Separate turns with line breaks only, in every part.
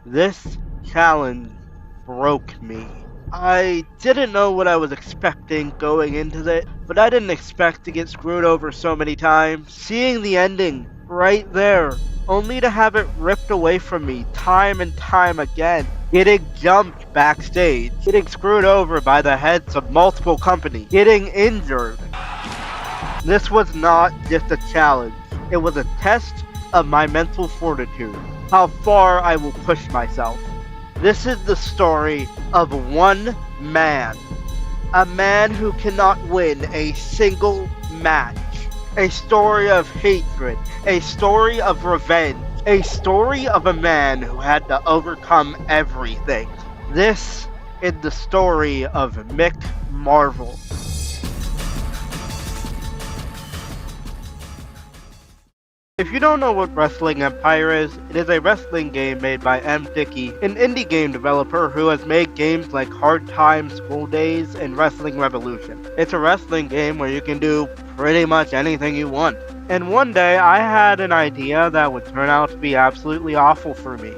This challenge broke me. I didn't know what I was expecting going into it, but I didn't expect to get screwed over so many times. Seeing the ending right there, only to have it ripped away from me time and time again. Getting jumped backstage, getting screwed over by the heads of multiple companies, getting injured. This was not just a challenge, it was a test of my mental fortitude, how far I will push myself. This is the story of one man. A man who cannot win a single match. A story of hatred. A story of revenge. A story of a man who had to overcome everything. This is the story of Mick Marvel. If you don't know what Wrestling Empire is, it is a wrestling game made by M. Dickey, an indie game developer who has made games like Hard Times, School Days, and Wrestling Revolution. It's a wrestling game where you can do pretty much anything you want. And one day I had an idea that would turn out to be absolutely awful for me.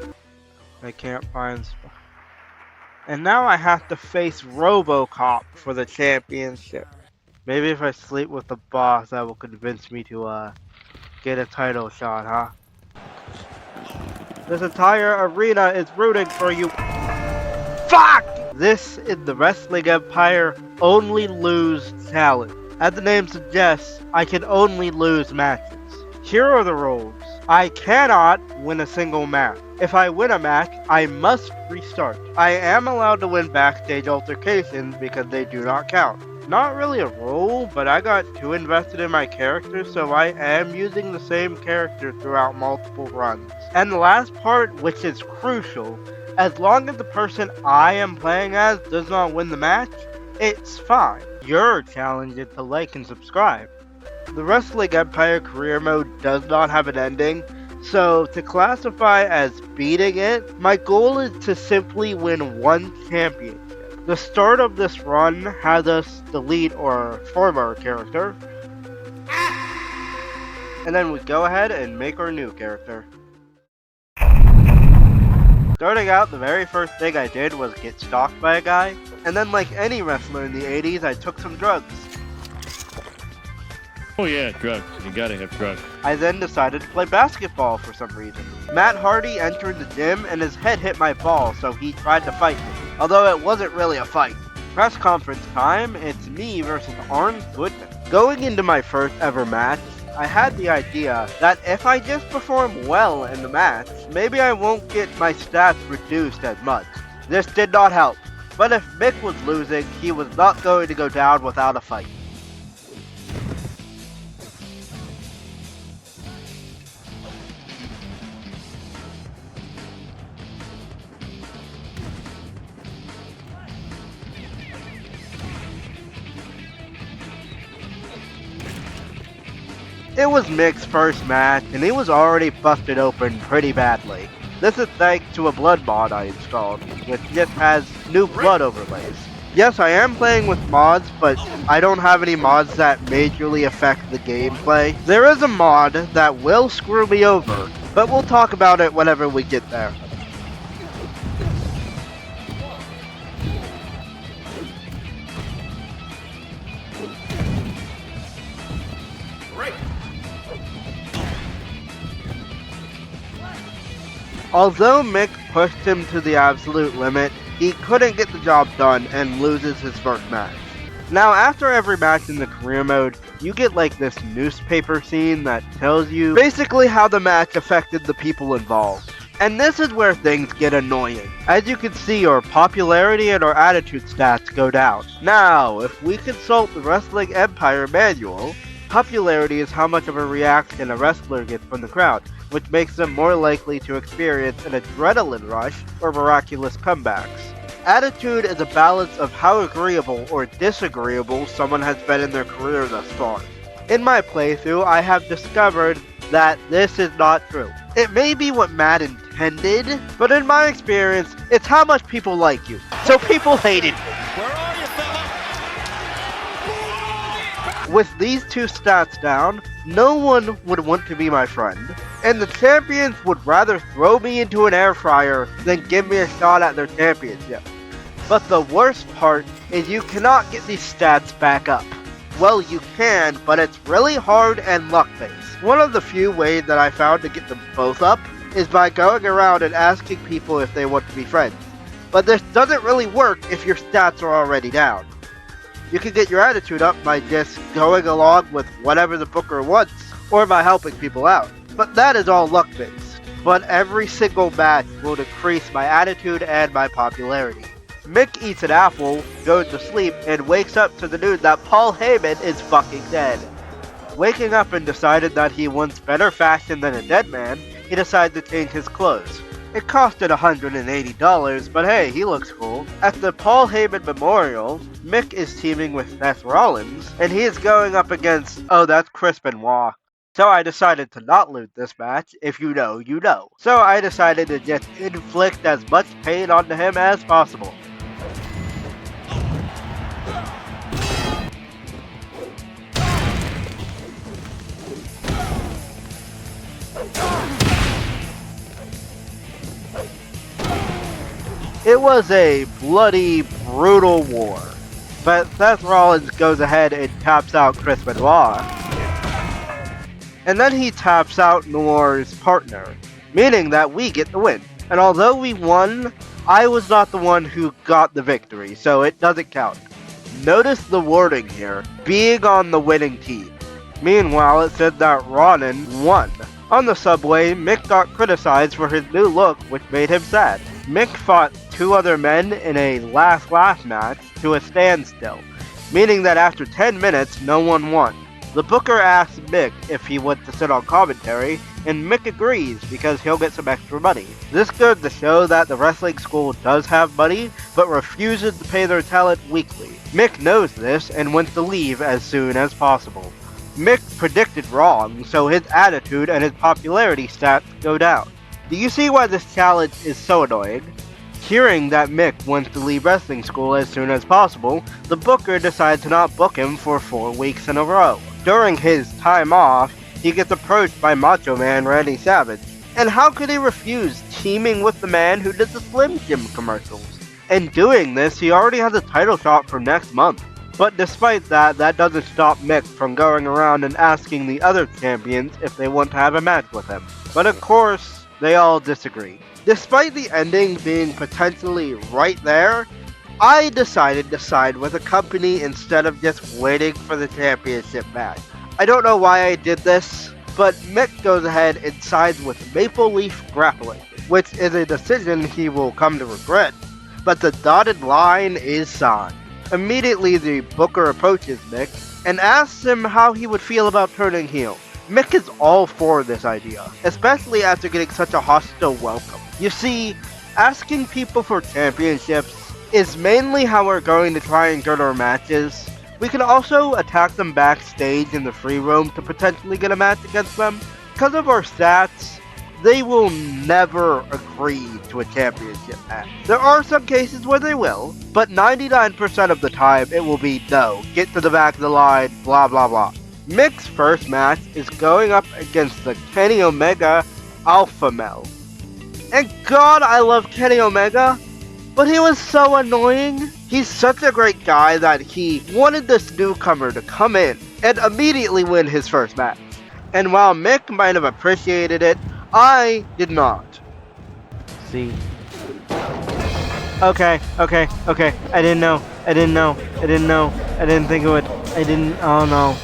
I can't find stuff. And now I have to face RoboCop for the championship. Maybe if I sleep with the boss, that will convince me to, get a title shot, huh? This entire arena is rooting for you. Fuck! This is the Wrestling Empire Only Lose Challenge. As the name suggests, I can only lose matches. Here are the rules. I cannot win a single match. If I win a match, I must restart. I am allowed to win backstage altercations because they do not count. Not really a rule, but I got too invested in my character, so I am using the same character throughout multiple runs. And the last part, which is crucial, as long as the person I am playing as does not win the match, it's fine. Your challenge is to like and subscribe. The Wrestling Empire career mode does not have an ending, so to classify as beating it, my goal is to simply win one championship. The start of this run has us delete or form our character, and then we go ahead and make our new character. Starting out, the very first thing I did was get stalked by a guy, and then like any wrestler in the 80s, I took some drugs.
Oh yeah, drugs. You gotta have drugs.
I then decided to play basketball for some reason. Matt Hardy entered the gym and his head hit my ball, so he tried to fight me. Although it wasn't really a fight. Press conference time, it's me versus Arn Goodman. Going into my first ever match, I had the idea that if I just perform well in the match, maybe I won't get my stats reduced as much. This did not help, but if Mick was losing, he was not going to go down without a fight. It was Mick's first match, and he was already busted open pretty badly. This is thanks to a blood mod I installed, which just has new blood overlays. Yes, I am playing with mods, but I don't have any mods that majorly affect the gameplay. There is a mod that will screw me over, but we'll talk about it whenever we get there. Although Mick pushed him to the absolute limit, he couldn't get the job done and loses his first match. Now after every match in the career mode, you get like this newspaper scene that tells you basically how the match affected the people involved. And this is where things get annoying. As you can see, your popularity and our attitude stats go down. Now, if we consult the Wrestling Empire manual, popularity is how much of a reaction a wrestler gets from the crowd, which makes them more likely to experience an adrenaline rush or miraculous comebacks. Attitude is a balance of how agreeable or disagreeable someone has been in their career thus far. In my playthrough, I have discovered that this is not true. It may be what Matt intended, but in my experience, it's how much people like you. So people hated me.
Where are you, fella?
With these two stats down, no one would want to be my friend. and the champions would rather throw me into an air fryer than give me a shot at their championship. But the worst part is you cannot get these stats back up. Well, you can, but it's really hard and luck-based. One of the few ways that I found to get them both up is by going around and asking people if they want to be friends. But this doesn't really work if your stats are already down. You can get your attitude up by just going along with whatever the booker wants, or by helping people out. But that is all luck-based. But every single match will decrease my attitude and my popularity. Mick eats an apple, goes to sleep, and wakes up to the news that Paul Heyman is fucking dead. Waking up and decided that he wants better fashion than a dead man, he decided to change his clothes. It costed $180, but hey, he looks cool. At the Paul Heyman Memorial, Mick is teaming with Seth Rollins, and he is going up against, oh, that's Chris Benoit. So I decided to not lose this match. If you know, you know. So I decided to just inflict as much pain onto him as possible. It was a bloody, brutal war. But Seth Rollins goes ahead and taps out Chris Benoit. And then he taps out Noir's partner, meaning that we get the win. And although we won, I was not the one who got the victory, so it doesn't count. Notice the wording here, being on the winning team. Meanwhile, it said that Ronan won. On the subway, Mick got criticized for his new look, which made him sad. Mick fought two other men in a last match to a standstill, meaning that after 10 minutes, no one won. The booker asks Mick if he wants to sit on commentary, and Mick agrees because he'll get some extra money. This goes to show that the wrestling school does have money, but refuses to pay their talent weekly. Mick knows this and wants to leave as soon as possible. Mick predicted wrong, so his attitude and his popularity stats go down. Do you see why this challenge is so annoying? Hearing that Mick wants to leave wrestling school as soon as possible, the booker decides to not book him for 4 weeks in a row. During his time off, he gets approached by Macho Man Randy Savage. And how could he refuse teaming with the man who did the Slim Jim commercials? In doing this, he already has a title shot for next month. But despite that, that doesn't stop Mick from going around and asking the other champions if they want to have a match with him. But of course, they all disagree. Despite the ending being potentially right there, I decided to side with a company instead of just waiting for the championship match. I don't know why I did this, but Mick goes ahead and sides with Maple Leaf Grappling, which is a decision he will come to regret, but the dotted line is signed. Immediately the booker approaches Mick and asks him how he would feel about turning heel. Mick is all for this idea, especially after getting such a hostile welcome. You see, asking people for championships is mainly how we're going to try and get our matches. We can also attack them backstage in the free room to potentially get a match against them. Because of our stats, they will never agree to a championship match. There are some cases where they will, but 99% of the time it will be no, get to the back of the line, blah blah blah. Mick's first match is going up against the Kenny Omega Alpha Male. And God, I love Kenny Omega, but he was so annoying. He's such a great guy that he wanted this newcomer to come in and immediately win his first match. And while Mick might have appreciated it, I did not. See. Okay. I didn't know. I didn't think it would. Oh no.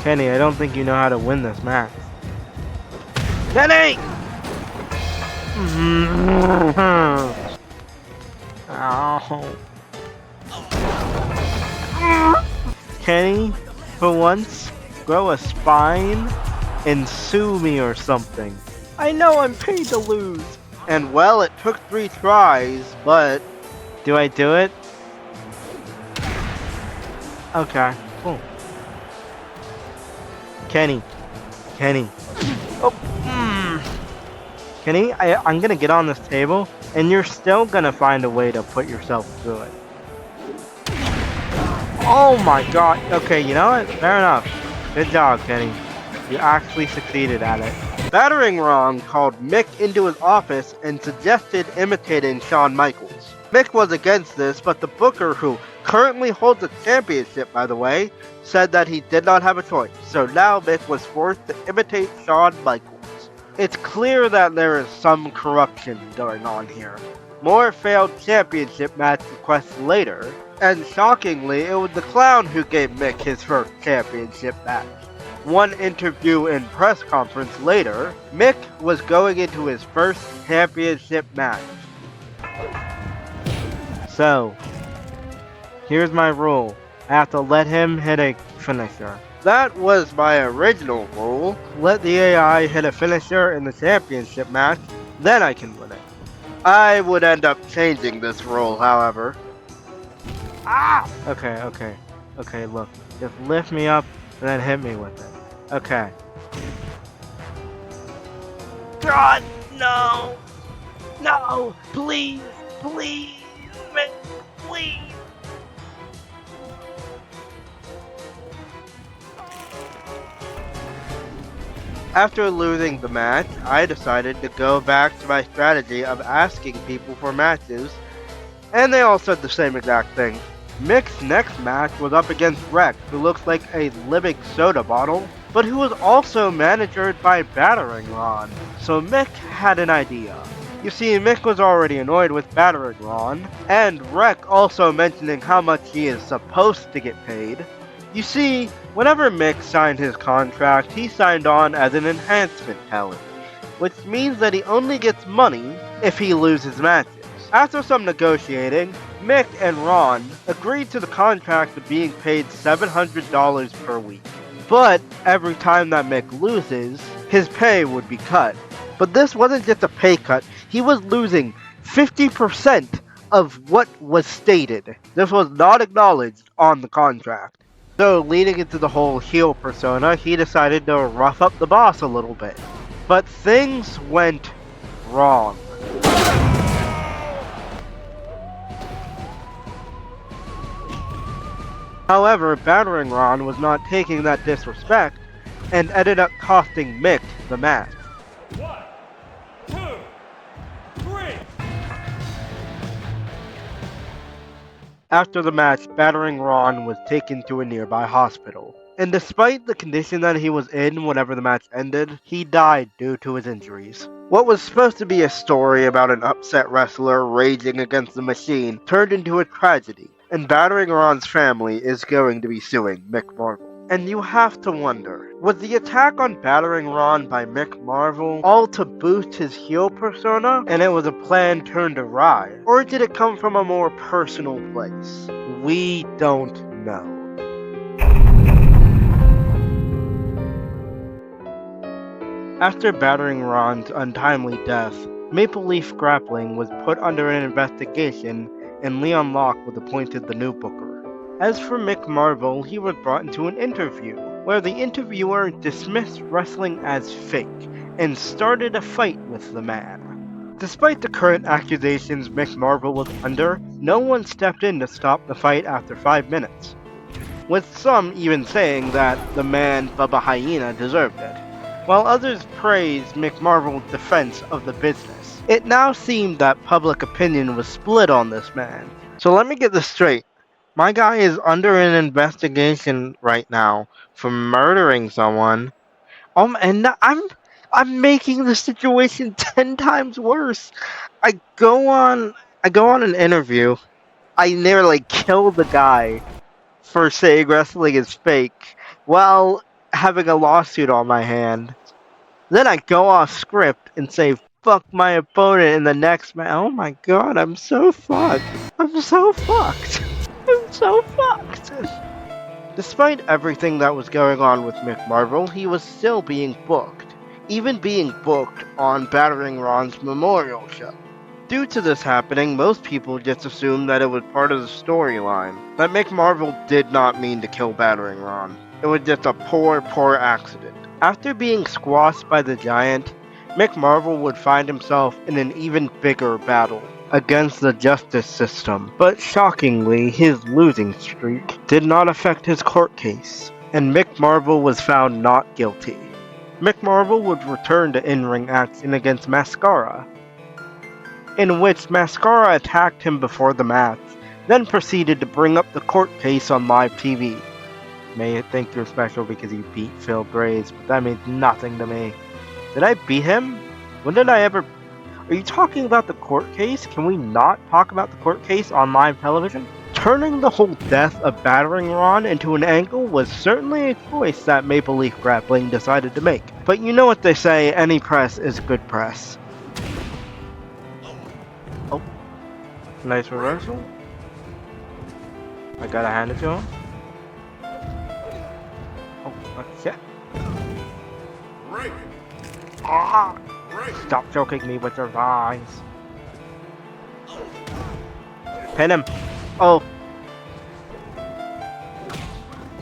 Kenny, I don't think you know how to win this match. Kenny! Ow. Kenny, for once, grow a spine and sue me or something. I know I'm paid to lose. And well, it took 3 tries, but do I do it? Okay, cool. Kenny. Oh, Kenny, I'm gonna get on this table, and you're still gonna find a way to put yourself through it. Oh my god. Okay, you know what? Fair enough. Good job, Kenny. You actually succeeded at it. Battering Ron called Mick into his office and suggested imitating Shawn Michaels. Mick was against this, but the booker, who currently holds the championship by the way, said that he did not have a choice, so now Mick was forced to imitate Shawn Michaels. It's clear that there is some corruption going on here. More failed championship match requests later, and shockingly, it was the Clown who gave Mick his first championship match. One interview and press conference later, Mick was going into his first championship match. So, here's my rule. I have to let him hit a finisher. That was my original rule. Let the AI hit a finisher in the championship match, then I can win it. I would end up changing this rule, however. Ah! Okay, look. Just lift me up and then hit me with it. Okay. God, no! No! Please! Please! Please! After losing the match, I decided to go back to my strategy of asking people for matches, and they all said the same exact thing. Mick's next match was up against Rex, who looks like a living soda bottle, but who was also managered by Battering Ron. So Mick had an idea. You see, Mick was already annoyed with Battering Ron, and Rex also mentioning how much he is supposed to get paid. You see, whenever Mick signed his contract, he signed on as an enhancement talent, which means that he only gets money if he loses matches. After some negotiating, Mick and Ron agreed to the contract of being paid $700 per week. But every time that Mick loses, his pay would be cut. But this wasn't just a pay cut, he was losing 50% of what was stated. This was not acknowledged on the contract. So, leading into the whole heel persona, he decided to rough up the boss a little bit. But things went wrong. However, Battering Ron was not taking that disrespect, and ended up costing Mick the match.
1, 2, 3.
After the match, Battering Ron was taken to a nearby hospital. And despite the condition that he was in whenever the match ended, he died due to his injuries. What was supposed to be a story about an upset wrestler raging against the machine turned into a tragedy, and Battering Ron's family is going to be suing Mick Marvel. And you have to wonder, was the attack on Battering Ron by Mick Marvel all to boost his heel persona, and it was a plan turned awry? Or did it come from a more personal place? We don't know. After Battering Ron's untimely death, Maple Leaf Grappling was put under an investigation, and Leon Locke was appointed the new booker. As for Mick Marvel, he was brought into an interview, where the interviewer dismissed wrestling as fake, and started a fight with the man. Despite the current accusations Mick Marvel was under, no one stepped in to stop the fight after 5 minutes, with some even saying that the man, Bubba Hyena, deserved it, while others praised Mick Marvel's defense of the business. It now seemed that public opinion was split on this man. So let me get this straight. My guy is under an investigation right now for murdering someone. And I'm making the situation 10 times worse. I go on an interview. I nearly kill the guy for saying wrestling is fake while having a lawsuit on my hand. Then I go off script and say fuck my opponent in the next match. Oh my god, I'm so fucked. I'm so fucked. I'm so fucked. Despite everything that was going on with Mick Marvel, he was still being booked. Even being booked on Battering Ron's memorial show. Due to this happening, most people just assumed that it was part of the storyline, that Mick Marvel did not mean to kill Battering Ron. It was just a poor accident. After being squashed by the Giant, Mick Marvel would find himself in an even bigger battle against the justice system, but shockingly, his losing streak did not affect his court case, and Mick Marvel was found not guilty. Mick Marvel would return to in-ring action against Mascara, in which Mascara attacked him before the match, then proceeded to bring up the court case on live TV. May think you're special because you beat Phil Graves, but that means nothing to me. Did I beat him? When did I ever... Are you talking about the court case? Can we not talk about the court case on live television? Turning the whole death of Battering Ron into an angle was certainly a choice that Maple Leaf Grappling decided to make. But you know what they say, any press is good press. Oh, nice reversal. I gotta hand it to him. Oh, okay. Ah! Stop choking me with your eyes. Pin him. Oh.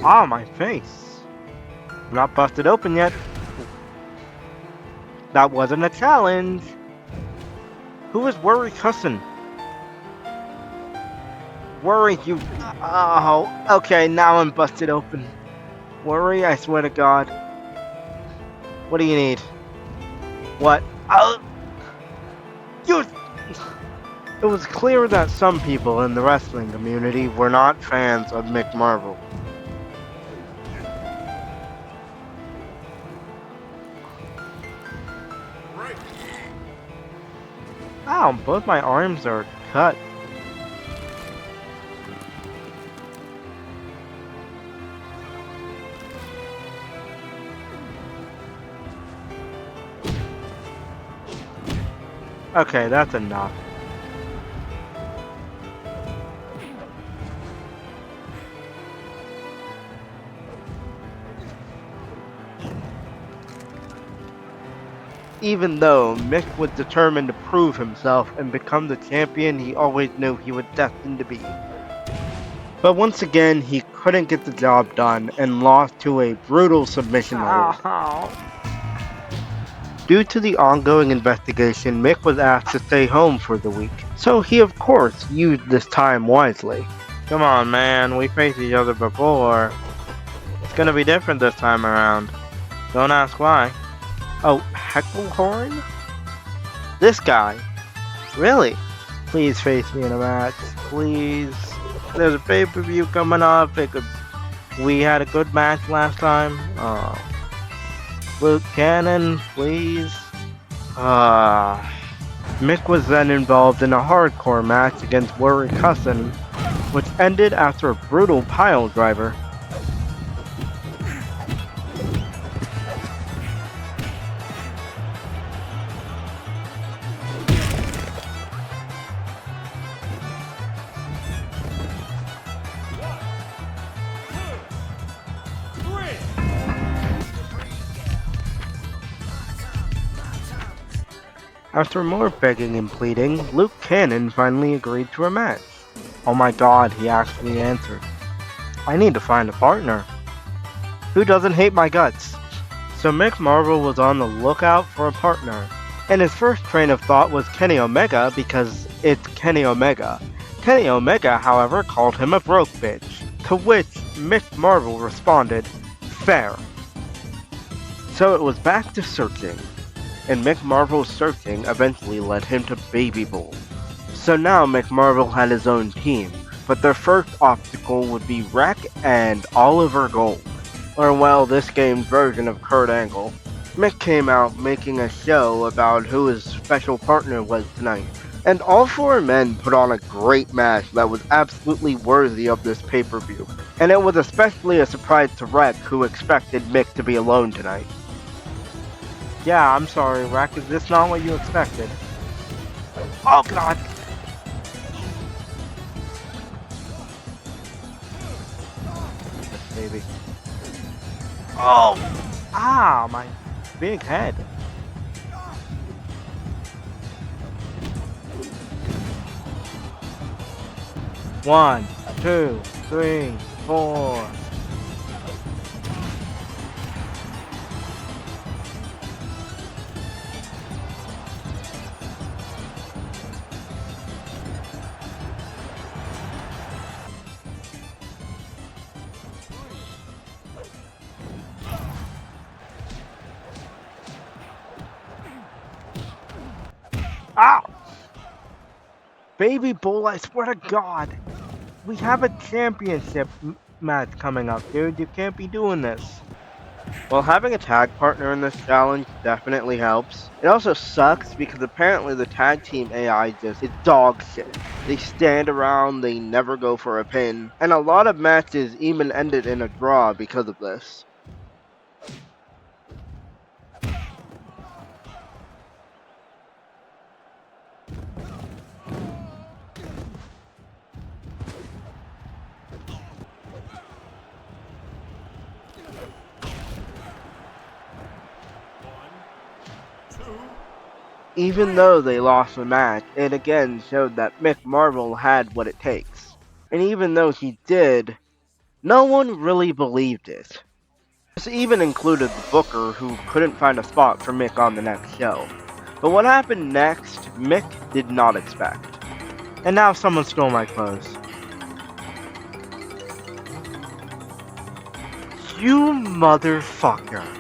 Ah, my face. I'm not busted open yet. That wasn't a challenge. Who is Worry cussing? Worry, you... Oh, okay, now I'm busted open. Worry, I swear to God. What do you need? What? Oh! You... It was clear that some people in the wrestling community were not fans of Mick Marvel. Ow, both my arms are cut. Okay, that's enough. Even though Mick was determined to prove himself and become the champion he always knew he was destined to be. But once again, he couldn't get the job done and lost to a brutal submission hold. Due to the ongoing investigation, Mick was asked to stay home for the week, so he of course used this time wisely. Come on, man, we faced each other before. It's gonna be different this time around. Don't ask why. Oh, Hecklehorn? This guy? Really? Please face me in a match, please. There's a pay-per-view coming up. We had a good match last time. Oh. Luke Cannon, please. Mick was then involved in a hardcore match against Worry Cussin, which ended after a brutal pile driver. After more begging and pleading, Luke Cannon finally agreed to a match. Oh my god, he actually answered. I need to find a partner. Who doesn't hate my guts? So Mick Marvel was on the lookout for a partner, and his first train of thought was Kenny Omega because it's Kenny Omega. Kenny Omega, however, called him a broke bitch, to which Mick Marvel responded, fair. So it was back to searching. And Mick Marvel's searching eventually led him to Baby Bull. So now Mick Marvel had his own team, but their first obstacle would be Wreck and Oliver Gold, or well, this game's version of Kurt Angle. Mick came out making a show about who his special partner was tonight, and all four men put on a great match that was absolutely worthy of this pay-per-view, and it was especially a surprise to Wreck, who expected Mick to be alone tonight. Yeah, I'm sorry, Rack. Is this not what you expected? Oh, God! Yes, baby. Oh! Ah, my big head. 1, 2, 3, 4. Ow! Baby Bull, I swear to God. We have a championship match coming up, dude. You can't be doing this. Well, having a tag partner in this challenge definitely helps. It also sucks because apparently the tag team AI just is dog shit. They stand around, they never go for a pin, and a lot of matches even ended in a draw because of this. Even though they lost the match, it again showed that Mick Marvel had what it takes. And even though he did, no one really believed it. This even included the booker, who couldn't find a spot for Mick on the next show. But what happened next, Mick did not expect. And now someone stole my clothes. You motherfucker.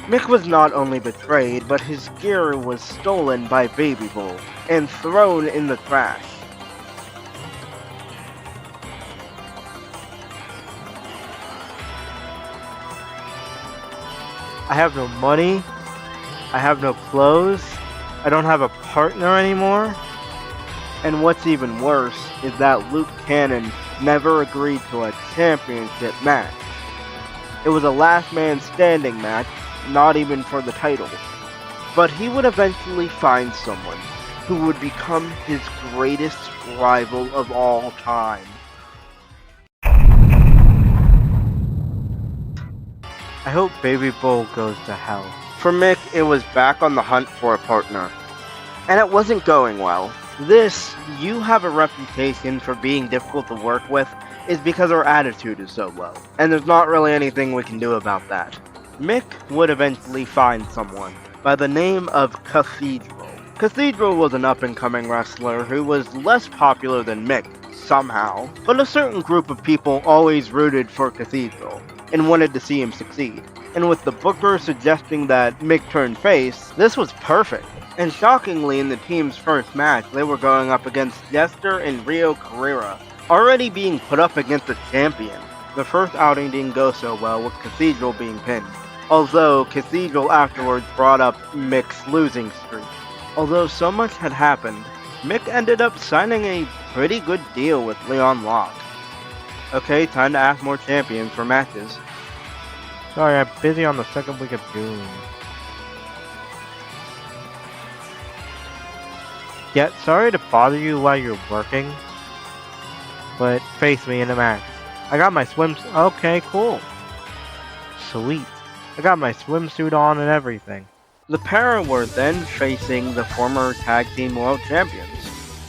Mick was not only betrayed, but his gear was stolen by Baby Bull and thrown in the trash. I have no money, I have no clothes, I don't have a partner anymore, and what's even worse is that Luke Cannon never agreed to a championship match. It was a last man standing match, not even for the title. But he would eventually find someone who would become his greatest rival of all time. I hope Baby Bull goes to hell. For Mick, it was back on the hunt for a partner. And it wasn't going well. This, you have a reputation for being difficult to work with, is because our attitude is so low. And there's not really anything we can do about that. Mick would eventually find someone by the name of Cathedral. Cathedral was an up-and-coming wrestler who was less popular than Mick, somehow, but a certain group of people always rooted for Cathedral and wanted to see him succeed. And with the booker suggesting that Mick turn face, this was perfect. And shockingly, in the team's first match, they were going up against Jester and Rio Carrera, already being put up against the champion. The first outing didn't go so well, with Cathedral being pinned. Although Cathedral afterwards brought up Mick's losing streak. Although so much had happened, Mick ended up signing a pretty good deal with Leon Locke. Okay, time to ask more champions for matches. Sorry, I'm busy on the second week of June. Yeah, sorry to bother you while you're working, but face me in a match. I got my swimsuit. Okay, cool. Sweet. I got my swimsuit on and everything. The pair were then facing the former tag team world champions.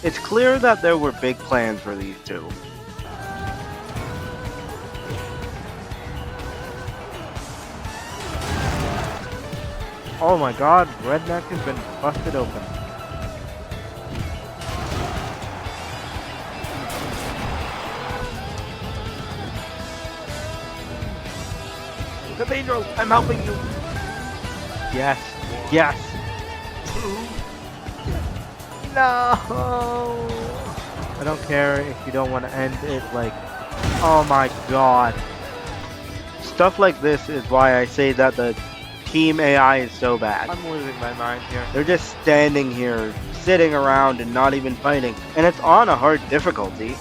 It's clear that there were big plans for these two. Oh my god, Redneck has been busted open. Cathedral, I'm helping you. Yes, yes. No. I don't care if you don't want to end it like, oh my god. Stuff like this is why I say that the team AI is so bad. I'm losing my mind here. They're just standing here, sitting around and not even fighting. And it's on a hard difficulty.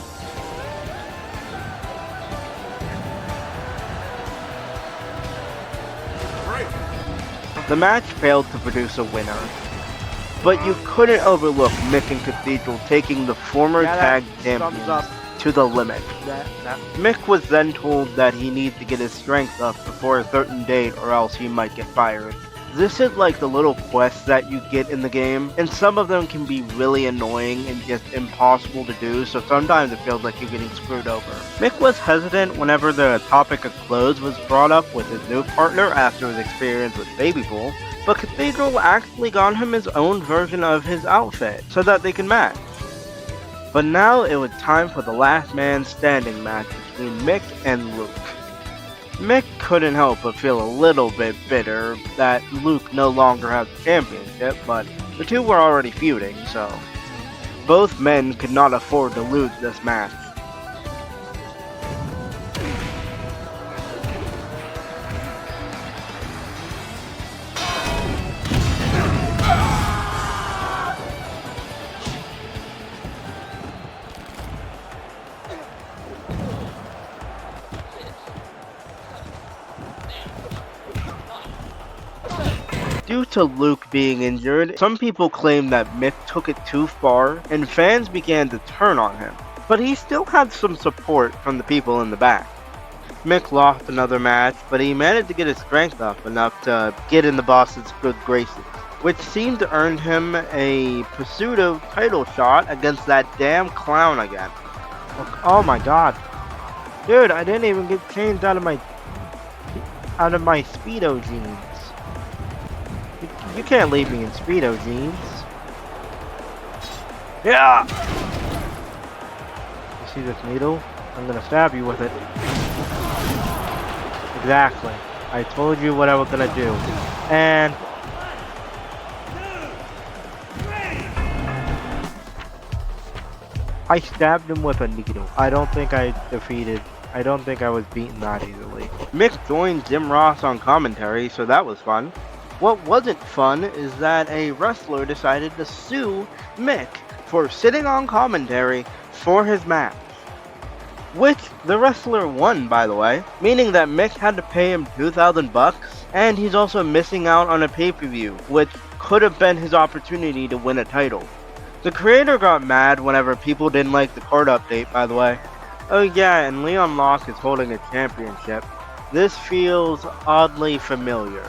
The match failed to produce a winner, but you couldn't overlook Mick and Cathedral taking the former tag champions to the limit. Mick was then told that he needs to get his strength up before a certain date or else he might get fired. This is like the little quests that you get in the game, and some of them can be really annoying and just impossible to do, so sometimes it feels like you're getting screwed over. Mick was hesitant whenever the topic of clothes was brought up with his new partner after his experience with Baby Bull, but Cathedral actually got him his own version of his outfit so that they can match. But now it was time for the last man standing match between Mick and Luke. Mick couldn't help but feel a little bit bitter that Luke no longer has the championship, but The two were already feuding, so both men could not afford to lose this match. Due to Luke being injured, some people claim that Mick took it too far and fans began to turn on him, but he still had some support from the people in the back. Mick lost another match, but he managed to get his strength up enough to get in the boss's good graces, which seemed to earn him a pseudo title shot against that damn clown again. Oh my god. Dude, I didn't even get changed out of my Speedo jeans. You can't leave me in Speedo jeans. Yeah! You see this needle? I'm gonna stab you with it. Exactly. I told you what I was gonna do. And... I stabbed him with a needle. I don't think I was beaten that easily. Mick joined Jim Ross on commentary, so that was fun. What wasn't fun is that a wrestler decided to sue Mick for sitting on commentary for his match. Which the wrestler won, by the way, meaning that Mick had to pay him $2,000, and he's also missing out on a pay-per-view, which could have been his opportunity to win a title. The creator got mad whenever people didn't like the card update, by the way. Oh yeah, and Leon Locke is holding a championship. This feels oddly familiar.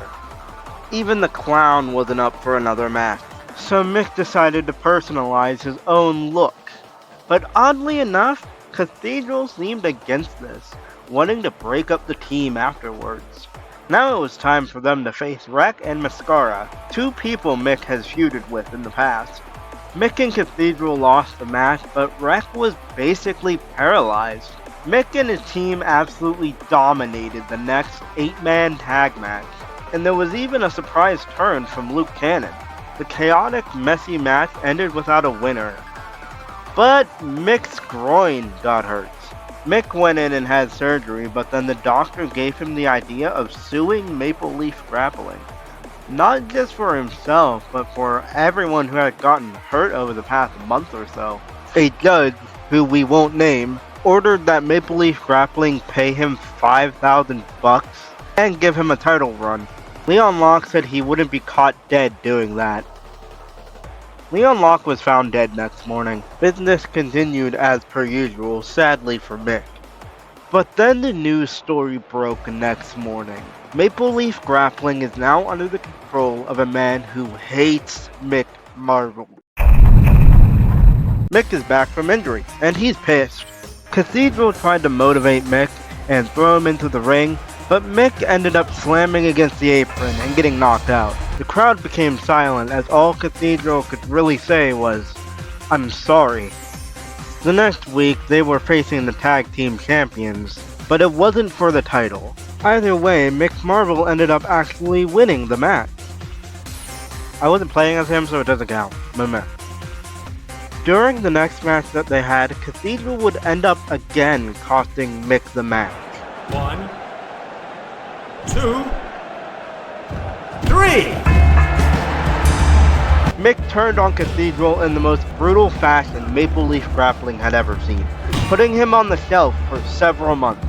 Even the clown wasn't up for another match, so Mick decided to personalize his own look. But oddly enough, Cathedral seemed against this, wanting to break up the team afterwards. Now it was time for them to face Wreck and Mascara, two people Mick has feuded with in the past. Mick and Cathedral lost the match, but Wreck was basically paralyzed. Mick and his team absolutely dominated the next 8-man tag match. And there was even a surprise turn from Luke Cannon. The chaotic, messy match ended without a winner. But Mick's groin got hurt. Mick went in and had surgery, but then the doctor gave him the idea of suing Maple Leaf Grappling. Not just for himself, but for everyone who had gotten hurt over the past month or so. A judge, who we won't name, ordered that Maple Leaf Grappling pay him $5,000 and give him a title run. Leon Locke said he wouldn't be caught dead doing that. Leon Locke was found dead next morning. Business continued as per usual, sadly for Mick. But then the news story broke next morning. Maple Leaf Grappling is now under the control of a man who hates Mick Marvel. Mick is back from injury, and he's pissed. Cathedral tried to motivate Mick and throw him into the ring, but Mick ended up slamming against the apron and getting knocked out. The crowd became silent as all Cathedral could really say was, "I'm sorry." The next week, they were facing the tag team champions, but it wasn't for the title. Either way, Mick Marvel ended up actually winning the match. I wasn't playing as him, so it doesn't count. Meh. During the next match that they had, Cathedral would end up again costing Mick the match.
1, 2, 3.
Mick turned on Cathedral in the most brutal fashion Maple Leaf Grappling had ever seen, putting him on the shelf for several months.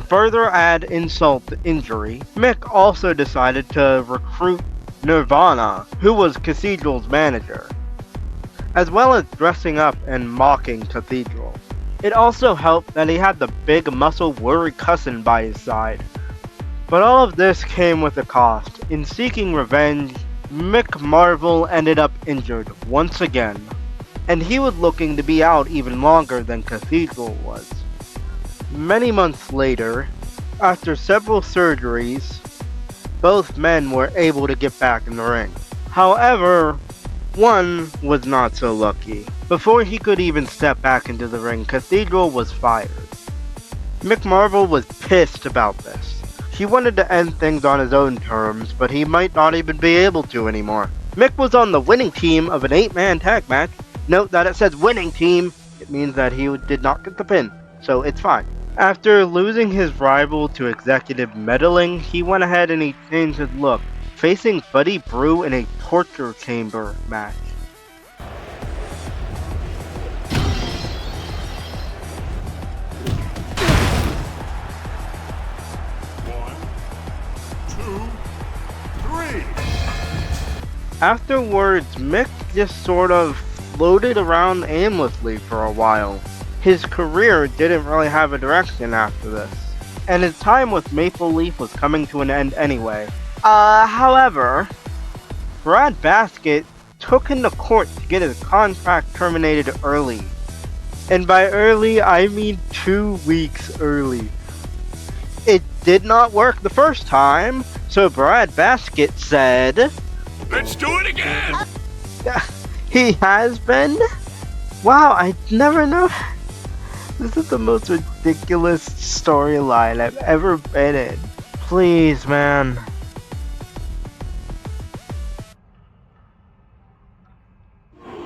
Further add insult to injury, Mick also decided to recruit Nirvana, who was Cathedral's manager, as well as dressing up and mocking Cathedral. It also helped that he had the big muscle worry cousin by his side. But all of this came with a cost. In seeking revenge, Mick Marvel ended up injured once again, and he was looking to be out even longer than Cathedral was. Many months later, after several surgeries, both men were able to get back in the ring. However, one was not so lucky. Before he could even step back into the ring, Cathedral was fired. Mick Marvel was pissed about this. He wanted to end things on his own terms, but he might not even be able to anymore. Mick was on the winning team of an 8-man tag match. Note that it says winning team. It means that he did not get the pin, so it's fine. After losing his rival to executive meddling, he went ahead and he changed his look, facing Buddy Brew in a torture chamber match. Afterwards, Mick just sort of floated around aimlessly for a while. His career didn't really have a direction after this, and his time with Maple Leaf was coming to an end anyway. However, Brad Basket took him to court to get his contract terminated early. And by early, I mean 2 weeks early. It did not work the first time, so Brad Basket said,
Let's do it again!
He has been? Wow, I never know. This is the most ridiculous storyline I've ever been in. Please, man.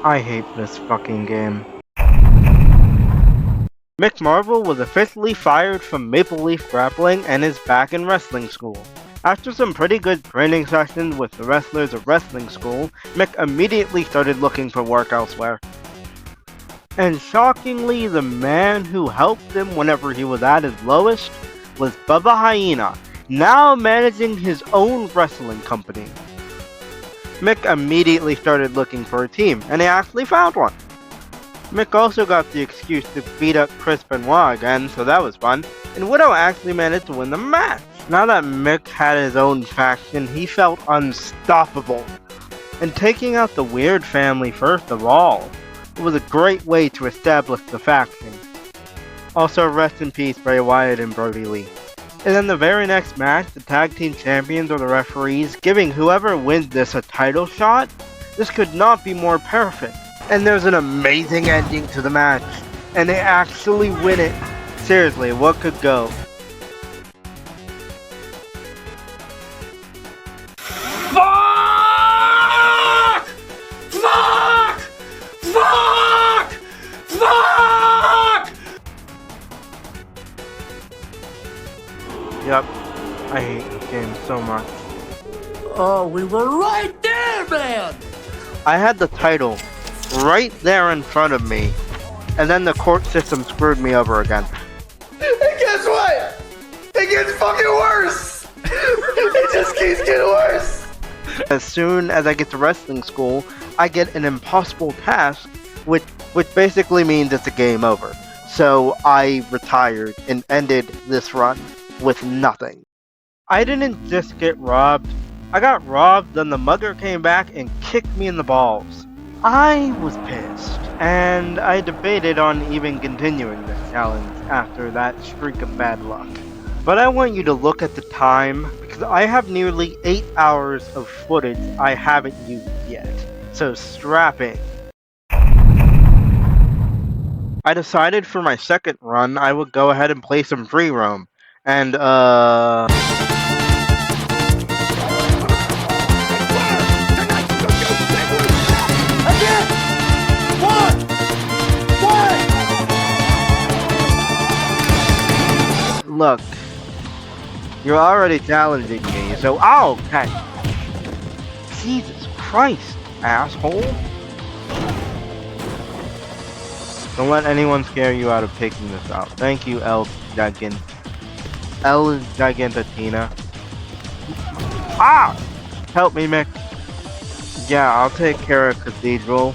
I hate this fucking game. Mick Marvel was officially fired from Maple Leaf Grappling and is back in wrestling school. After some pretty good training sessions with the wrestlers of wrestling school, Mick immediately started looking for work elsewhere. And shockingly, the man who helped him whenever he was at his lowest was Bubba Hyena, now managing his own wrestling company. Mick immediately started looking for a team, and he actually found one. Mick also got the excuse to beat up Chris Benoit again, so that was fun, and Widow actually managed to win the match. Now that Mick had his own faction, he felt unstoppable. And taking out the Weird family first of all, it was a great way to establish the faction. Also, rest in peace Bray Wyatt and Brody Lee. And then the very next match, the tag team champions are the referees, giving whoever wins this a title shot. This could not be more perfect. And there's an amazing ending to the match, and they actually win it. Seriously, what could go?
Fuck! Fuck! Fuck! Fuck!
Yup, I hate this game so much.
Oh, we were right there, man!
I had the title right there in front of me, and then the court system screwed me over again.
And guess what? It gets fucking worse! It just keeps getting worse!
As soon as I get to wrestling school, I get an impossible task, which basically means it's a game over. So I retired and ended this run with nothing. I didn't just get robbed, I got robbed, then the mugger came back and kicked me in the balls. I was pissed, and I debated on even continuing this challenge after that streak of bad luck. But I want you to look at the time, because I have nearly 8 hours of footage I haven't used yet. So strap in. I decided for my second run I would go ahead and play some free roam. And look, you're already challenging me, so okay. Jesus Christ, asshole. Don't let anyone scare you out of taking this out. Thank you, El Gigantatina. Ah! Help me, Mick. Yeah, I'll take care of Cathedral.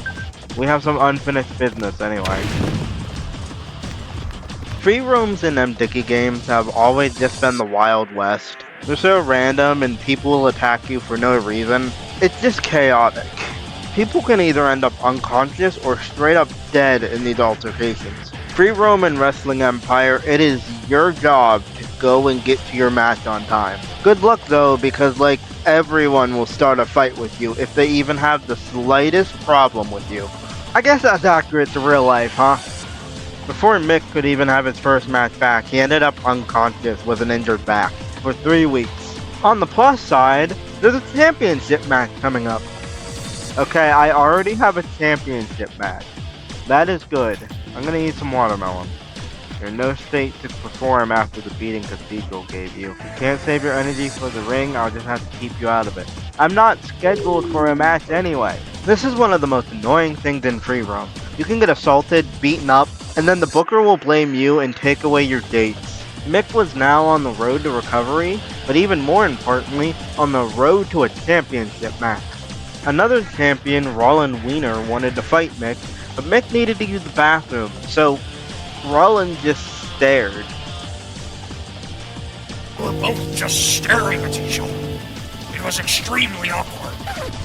We have some unfinished business anyway. Free roams in MDicky games have always just been the Wild West. They're so random and people will attack you for no reason. It's just chaotic. People can either end up unconscious or straight up dead in these altercations. Free roam in Wrestling Empire, it is your job to go and get to your match on time. Good luck though, because like everyone will start a fight with you if they even have the slightest problem with you. I guess that's accurate to real life, huh? Before Mick could even have his first match back, he ended up unconscious with an injured back for 3 weeks. On the plus side, there's a championship match coming up. Okay, I already have a championship match. That is good. I'm gonna eat some watermelon. You're in no state to perform after the beating Cathedral gave you. You can't save your energy for the ring, I'll just have to keep you out of it. I'm not scheduled for a match anyway. This is one of the most annoying things in free roam. You can get assaulted, beaten up, and then the booker will blame you and take away your dates. Mick was now on the road to recovery, but even more importantly, on the road to a championship match. Another champion, Rollin Wiener, wanted to fight Mick, but Mick needed to use the bathroom, so Rollin just stared.
We're both just staring at each other. It was extremely awkward.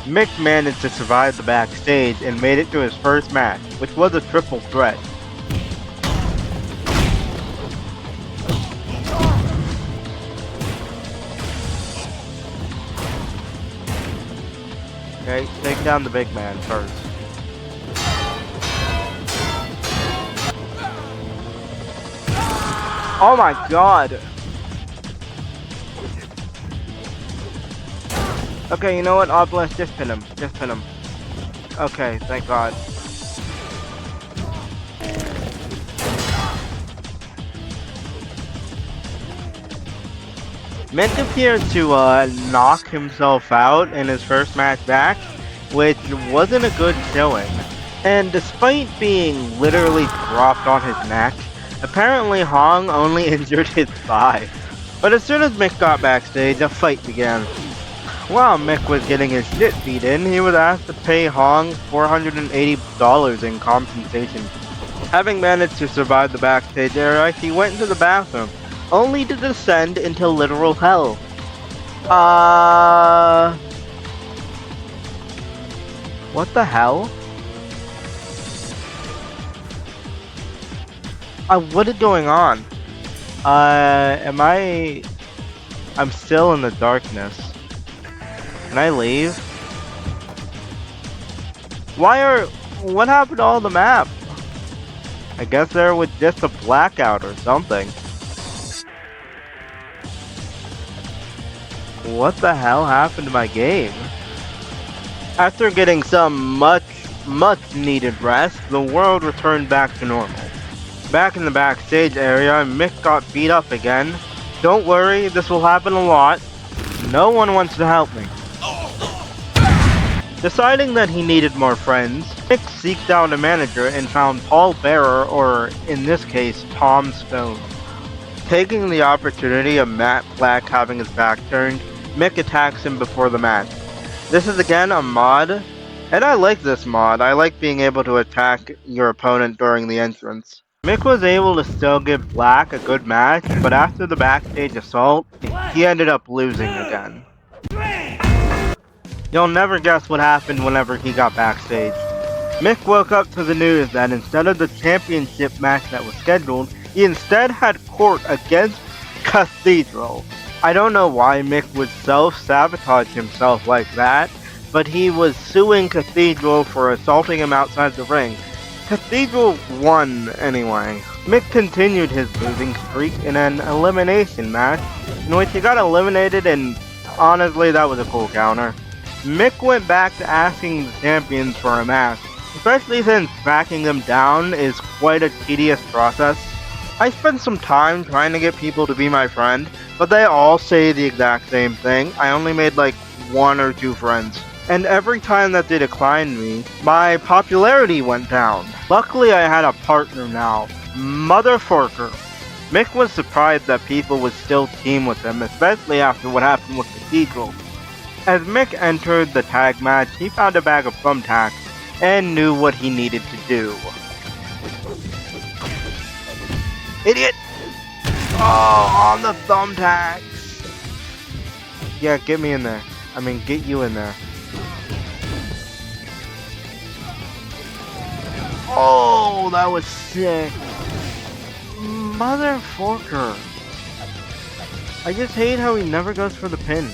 Mick managed to survive the backstage and made it to his first match, which was a triple threat. Okay, take down the big man first. Oh my god! Okay, you know what? Obelisk, just pin him. Just pin him. Okay, thank god. Mick appeared to knock himself out in his first match back, which wasn't a good showing. And despite being literally dropped on his neck, apparently Hong only injured his thigh. But as soon as Mick got backstage, a fight began. While Mick was getting his shit beat in, he was asked to pay Hong $480 in compensation. Having managed to survive the backstage area, he went into the bathroom, only to descend into literal hell. What the hell? What is going on? I'm still in the darkness. Can I leave? What happened to all the map? I guess there was just a blackout or something. What the hell happened to my game? After getting some much needed rest, the world returned back to normal. Back in the backstage area, Mick got beat up again. Don't worry, this will happen a lot. No one wants to help me. Deciding that he needed more friends, Mick seeked out a manager and found Paul Bearer, or in this case, Tom Stone. Taking the opportunity of Matt Black having his back turned, Mick attacks him before the match. This is again a mod, and I like this mod. I like being able to attack your opponent during the entrance. Mick was able to still give Black a good match, but after the backstage assault, he ended up losing again. You'll never guess what happened whenever he got backstage. Mick woke up to the news that instead of the championship match that was scheduled, he instead had court against Cathedral. I don't know why Mick would self-sabotage himself like that, but he was suing Cathedral for assaulting him outside the ring. Cathedral won anyway. Mick continued his losing streak in an elimination match, in which he got eliminated, and honestly that was a cool counter. Mick went back to asking the champions for a match, especially since backing them down is quite a tedious process. I spent some time trying to get people to be my friend, but they all say the exact same thing. I only made like 1 or 2 friends. And every time that they declined me, my popularity went down. Luckily I had a partner now, Motherforker. Mick was surprised that people would still team with him, especially after what happened with Cathedral. As Mick entered the tag match, he found a bag of thumbtacks and knew what he needed to do. Idiot! Oh, on the thumbtacks! Yeah, get me in there. I mean, get you in there. Oh, that was sick. Motherforker. I just hate how he never goes for the pin.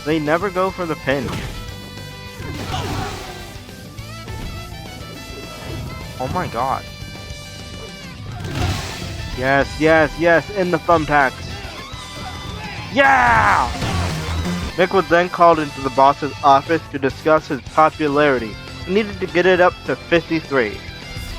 They never go for the pin. Oh my god. Yes, yes, yes, in the thumbtacks. Yeah! Mick was then called into the boss's office to discuss his popularity. He needed to get it up to 53.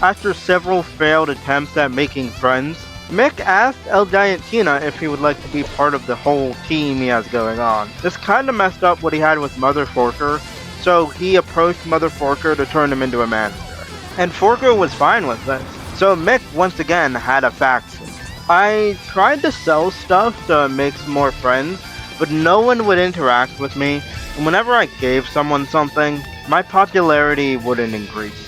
After several failed attempts at making friends, Mick asked El Giantina if he would like to be part of the whole team he has going on. This kinda messed up what he had with Mother Forker, so he approached Mother Forker to turn him into a manager. And Forker was fine with this, so Mick once again had a faction. I tried to sell stuff to make some more friends, but no one would interact with me, and whenever I gave someone something, my popularity wouldn't increase.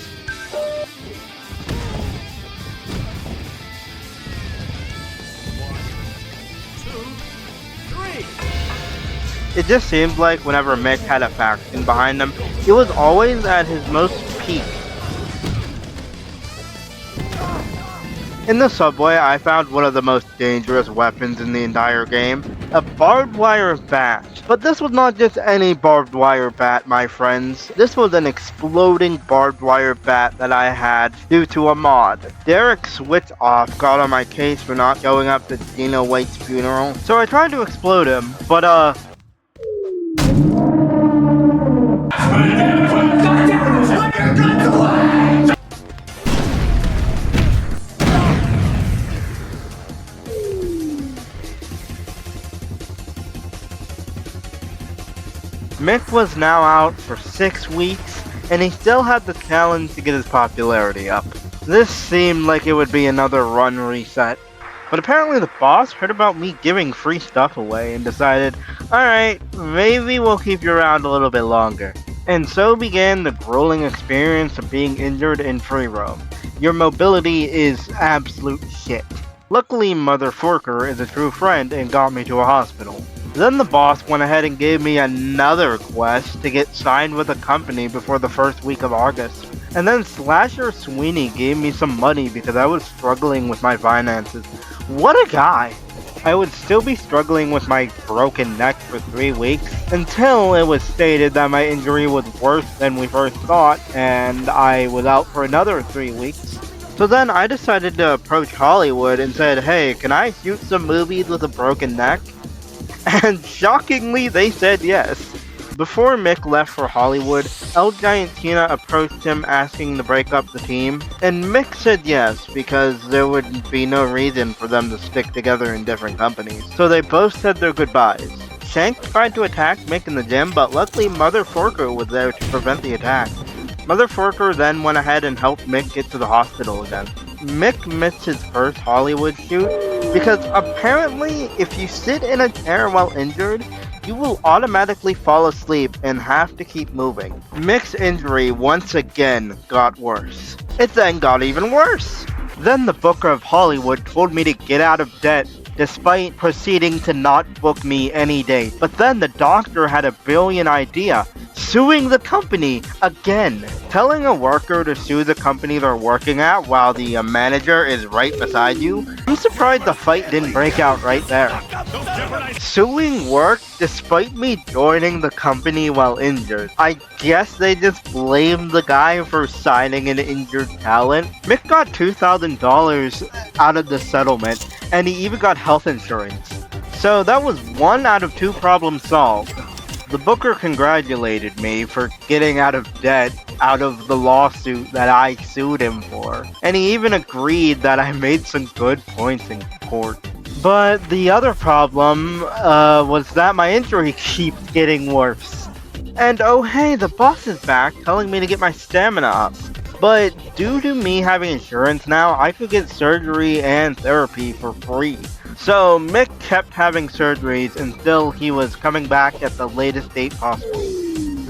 It just seemed like whenever Mick had a faction behind him, he was always at his most peak. In the subway, I found one of the most dangerous weapons in the entire game, a barbed wire bat. But this was not just any barbed wire bat, my friends. This was an exploding barbed wire bat that I had due to a mod. Derek Switch Off got on my case for not going up to Dina White's funeral, so I tried to explode him, but Mick was now out for 6 weeks, and he still had the challenge to get his popularity up. This seemed like it would be another run reset, but apparently the boss heard about me giving free stuff away and decided, alright, maybe we'll keep you around a little bit longer. And so began the grueling experience of being injured in free roam. Your mobility is absolute shit. Luckily, Mother Forker is a true friend and got me to a hospital. Then the boss went ahead and gave me another quest to get signed with a company before the first week of August. And then Slasher Sweeney gave me some money because I was struggling with my finances. What a guy! I would still be struggling with my broken neck for 3 weeks until it was stated that my injury was worse than we first thought and I was out for another 3 weeks. So then I decided to approach Hollywood and said, hey, can I shoot some movies with a broken neck? And shockingly, they said yes. Before Mick left for Hollywood, El Giantina approached him asking to break up the team, and Mick said yes because there would be no reason for them to stick together in different companies. So they both said their goodbyes. Shank tried to attack Mick in the gym, but luckily Mother Forker was there to prevent the attack. Mother Forker then went ahead and helped Mick get to the hospital again. Mick missed his first Hollywood shoot because apparently if you sit in a chair while injured, you will automatically fall asleep and have to keep moving. Mick's injury once again got worse. It then got even worse. Then the booker of Hollywood told me to get out of debt despite proceeding to not book me any date. But then the doctor had a brilliant idea, suing the company again. Telling a worker to sue the company they're working at while the manager is right beside you? I'm surprised the fight didn't break out right there. Suing work despite me joining the company while injured. I guess they just blamed the guy for signing an injured talent. Mick got $2,000 out of the settlement, and he even got health insurance. So that was 1 out of 2 problems solved. The booker congratulated me for getting out of debt out of the lawsuit that I sued him for, and he even agreed that I made some good points in court. But the other problem was that my injury keeps getting worse. And oh hey, the boss is back telling me to get my stamina up. But due to me having insurance now, I could get surgery and therapy for free. So Mick kept having surgeries until he was coming back at the latest date possible.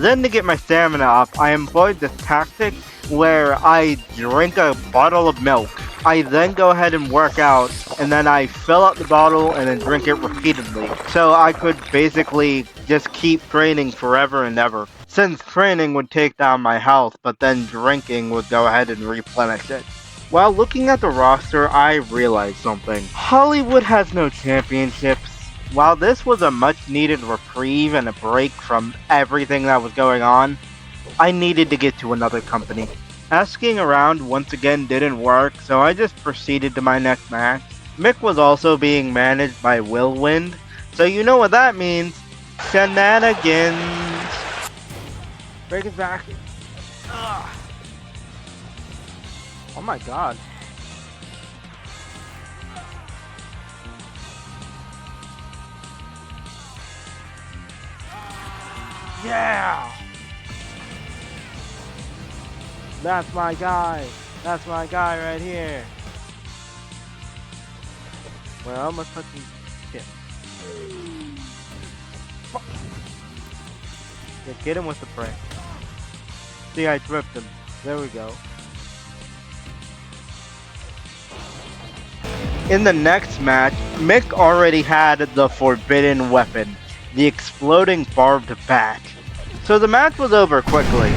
Then to get my stamina up, I employed this tactic where I drink a bottle of milk. I then go ahead and work out, and then I fill up the bottle and then drink it repeatedly. So I could basically just keep training forever and ever. Since training would take down my health, but then drinking would go ahead and replenish it. While looking at the roster, I realized something. Hollywood has no championships. While this was a much needed reprieve and a break from everything that was going on, I needed to get to another company. Asking around once again didn't work, so I just proceeded to my next match. Mick was also being managed by Whirlwind, so you know what that means. Shenanigans. Break it back. Ugh. Oh my god. Yeah! That's my guy. That's my guy right here. Well, I'm gonna fucking shit. Fuck. Yeah, get him with the prank. See, I dripped him. There we go. In the next match, Mick already had the forbidden weapon, the exploding barbed bat. So the match was over quickly.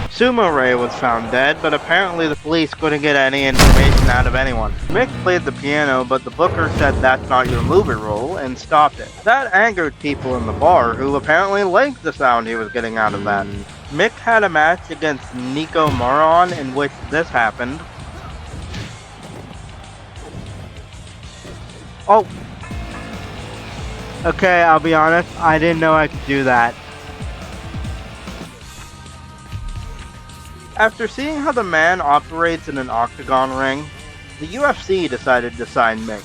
Sumo Ray was found dead, but apparently the police couldn't get any information out of anyone. Mick played the piano, but the booker said that's not your movie role and stopped it. That angered people in the bar, who apparently liked the sound he was getting out of that. Mick had a match against Nico Moron in which this happened. Oh! Okay, I'll be honest, I didn't know I could do that. After seeing how the man operates in an octagon ring, the UFC decided to sign Mick.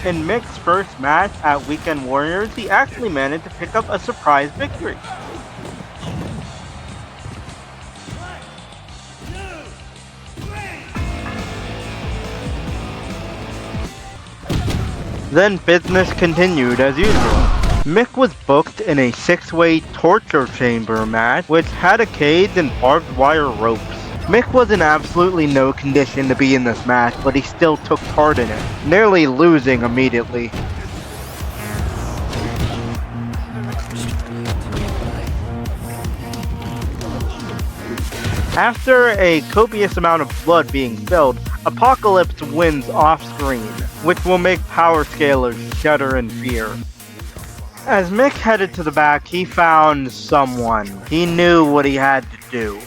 In Mick's first match at Weekend Warriors, he actually managed to pick up a surprise victory. Then business continued as usual. Mick was booked in a 6-way torture chamber match which had a cage and barbed wire ropes. Mick was in absolutely no condition to be in this match, but he still took part in it, nearly losing immediately. After a copious amount of blood being spilled, Apocalypse wins off-screen, which will make power scalers shudder in fear. As Mick headed to the back, he found someone. He knew what he had to do.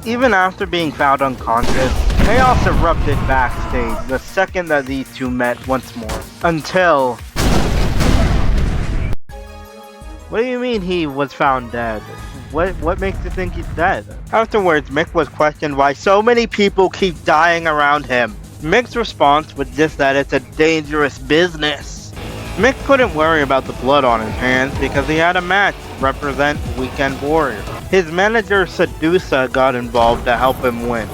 Even after being found unconscious, chaos erupted backstage the second that these two met once more. Until... What do you mean he was found dead? What makes you think he's dead? Afterwards, Mick was questioned why so many people keep dying around him. Mick's response was just that it's a dangerous business. Mick couldn't worry about the blood on his hands because he had a match to represent Weekend Warrior. His manager Sedusa got involved to help him win.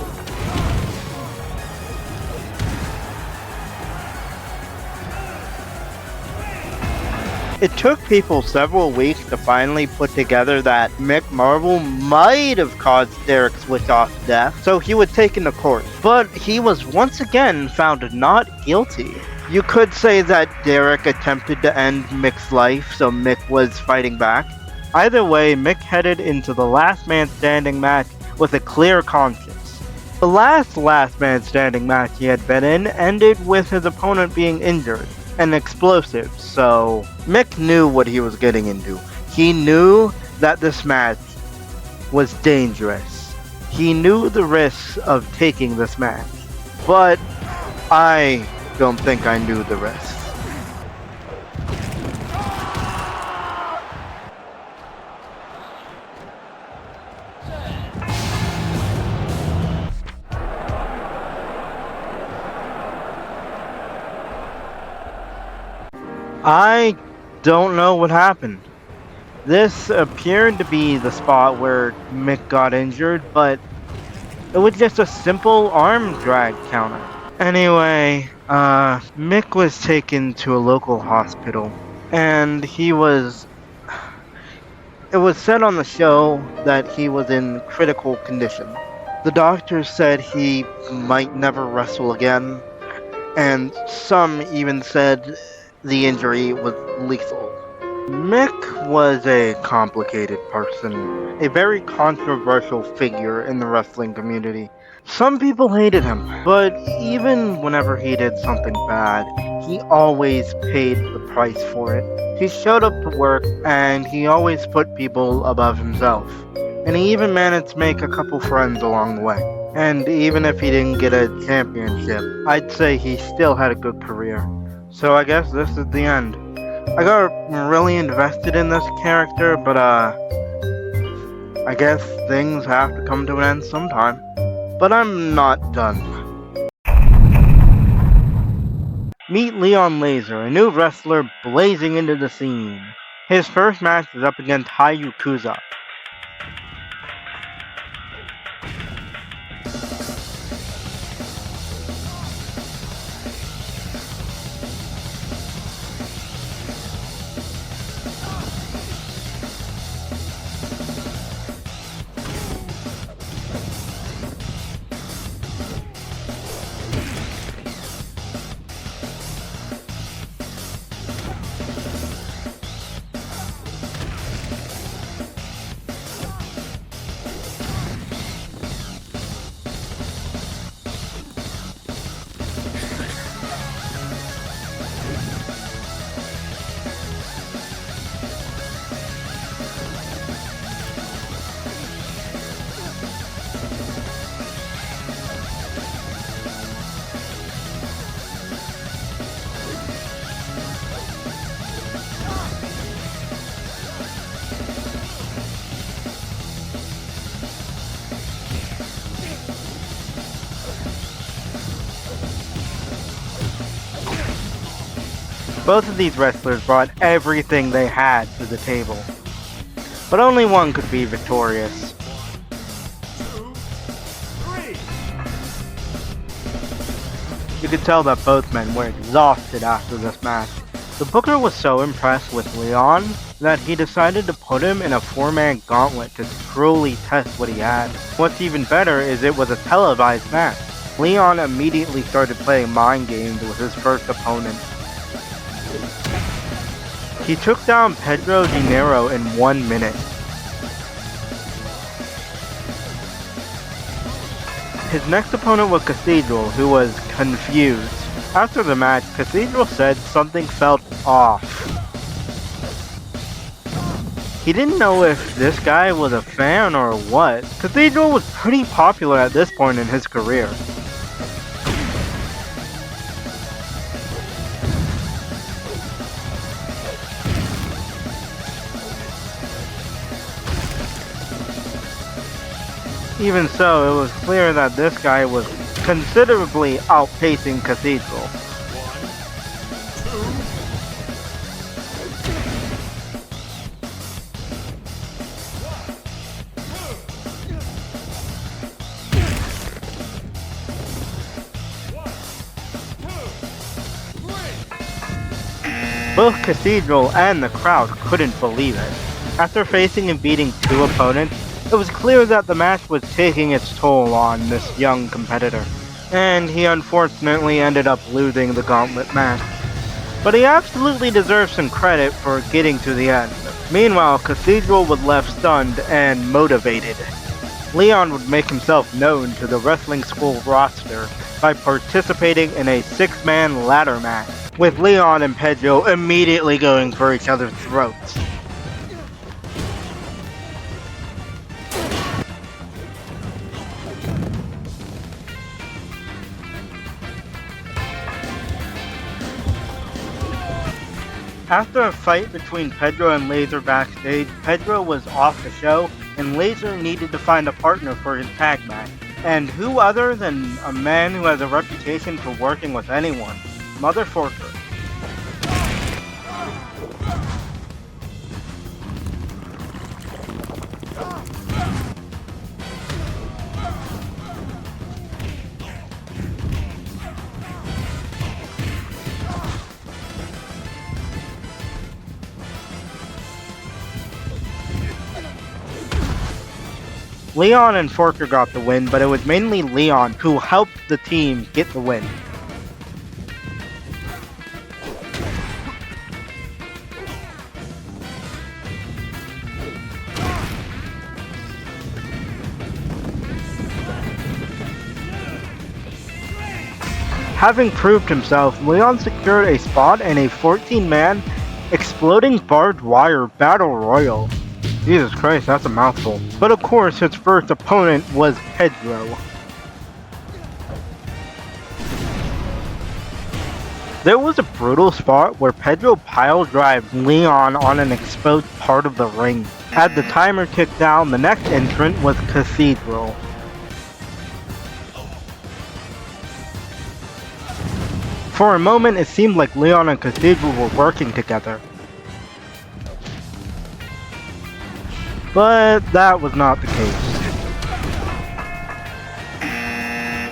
It took people several weeks to finally put together that Mick Marvel might have caused Derek Switchoff's death, so he was taken to court. But he was once again found not guilty. You could say that Derek attempted to end Mick's life, so Mick was fighting back. Either way, Mick headed into the last man standing match with a clear conscience. The last man standing match he had been in ended with his opponent being injured and explosive, so Mick knew what he was getting into. He knew that this match was dangerous. He knew the risks of taking this match, but I don't think I knew the risks. I don't know what happened. This appeared to be the spot where Mick got injured, but it was just a simple arm drag counter. Anyway, Mick was taken to a local hospital, and it was said on the show that he was in critical condition. The doctors said he might never wrestle again, and some even said the injury was lethal. Mick was a complicated person, a very controversial figure in the wrestling community. Some people hated him, but even whenever he did something bad, he always paid the price for it. He showed up to work, and he always put people above himself. and he even managed to make a couple friends along the way. And even if he didn't get a championship, I'd say he still had a good career. So I guess this is the end. I got really invested in this character, but I guess things have to come to an end sometime. But I'm not done. Meet Leon Laser, a new wrestler blazing into the scene. His first match is up against Hayukuza. Both of these wrestlers brought everything they had to the table. But only one could be victorious.
1, 2, 3.
You could tell that both men were exhausted after this match. The booker was so impressed with Leon that he decided to put him in a 4-man gauntlet to truly test what he had. What's even better is it was a televised match. Leon immediately started playing mind games with his first opponent. He took down Pedro De Niro in 1 minute. His next opponent was Cathedral, who was confused. After the match, Cathedral said something felt off. He didn't know if this guy was a fan or what. Cathedral was pretty popular at this point in his career. Even so, it was clear that this guy was considerably outpacing Cathedral.
1, 2.
Both Cathedral and the crowd couldn't believe it. After facing and beating 2 opponents, it was clear that the match was taking its toll on this young competitor, and he unfortunately ended up losing the gauntlet match. But he absolutely deserves some credit for getting to the end. Meanwhile, Cathedral was left stunned and motivated. Leon would make himself known to the wrestling school roster by participating in a 6-man ladder match, with Leon and Pedro immediately going for each other's throats. After a fight between Pedro and Laser backstage, Pedro was off the show, and Laser needed to find a partner for his tag match. And who other than a man who has a reputation for working with anyone, Mother Forker. Leon and Forker got the win, but it was mainly Leon who helped the team get the win. Having proved himself, Leon secured a spot in a 14-man exploding barbed wire battle royal. Jesus Christ, that's a mouthful. But of course, his first opponent was Pedro. There was a brutal spot where Pedro pile drives Leon on an exposed part of the ring. As the timer ticked down, the next entrant was Cathedral. For a moment, it seemed like Leon and Cathedral were working together. But that was not the case.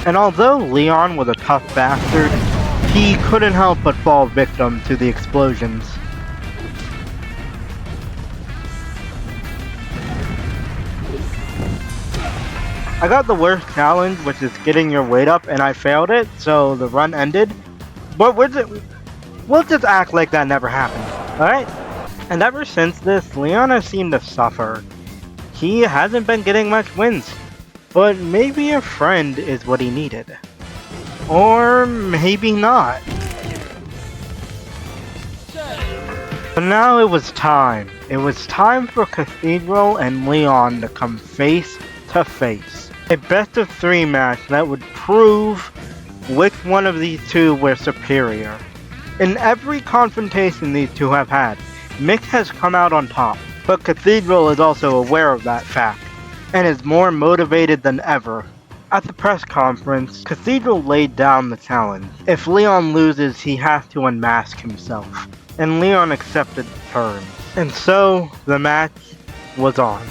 And although Leon was a tough bastard, he couldn't help but fall victim to the explosions. I got the worst challenge, which is getting your weight up, and I failed it, so the run ended. But we'll just act like that never happened, alright? And ever since this, Leon has seemed to suffer. He hasn't been getting much wins, but maybe a friend is what he needed. Or maybe not. But now it was time. It was time for Cathedral and Leon to come face to face. A best of 3 match that would prove which one of these two were superior. In every confrontation these two have had, Mick has come out on top, but Cathedral is also aware of that fact, and is more motivated than ever. At the press conference, Cathedral laid down the challenge. If Leon loses, he has to unmask himself, and Leon accepted the terms. And so, the match was on.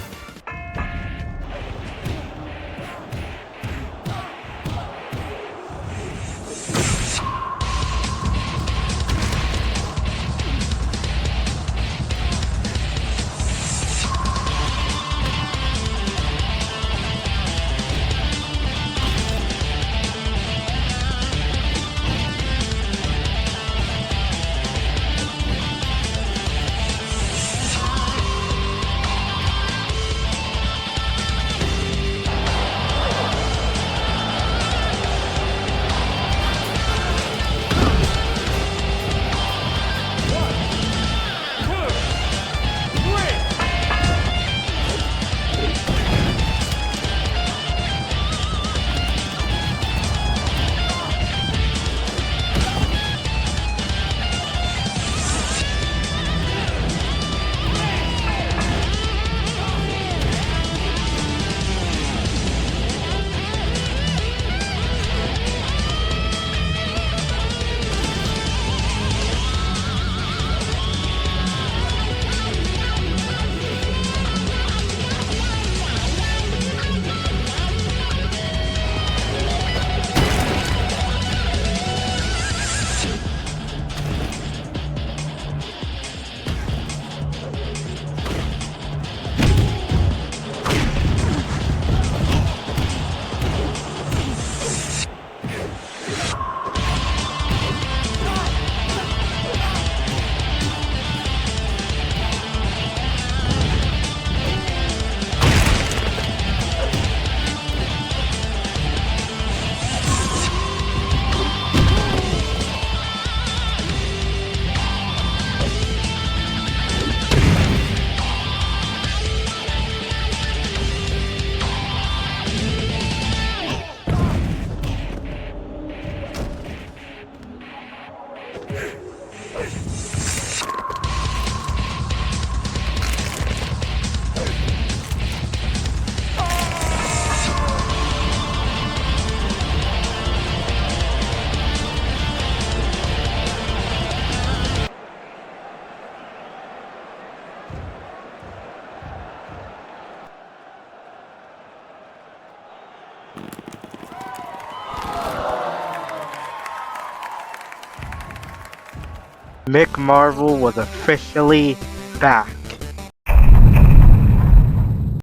Mick Marvel was officially back.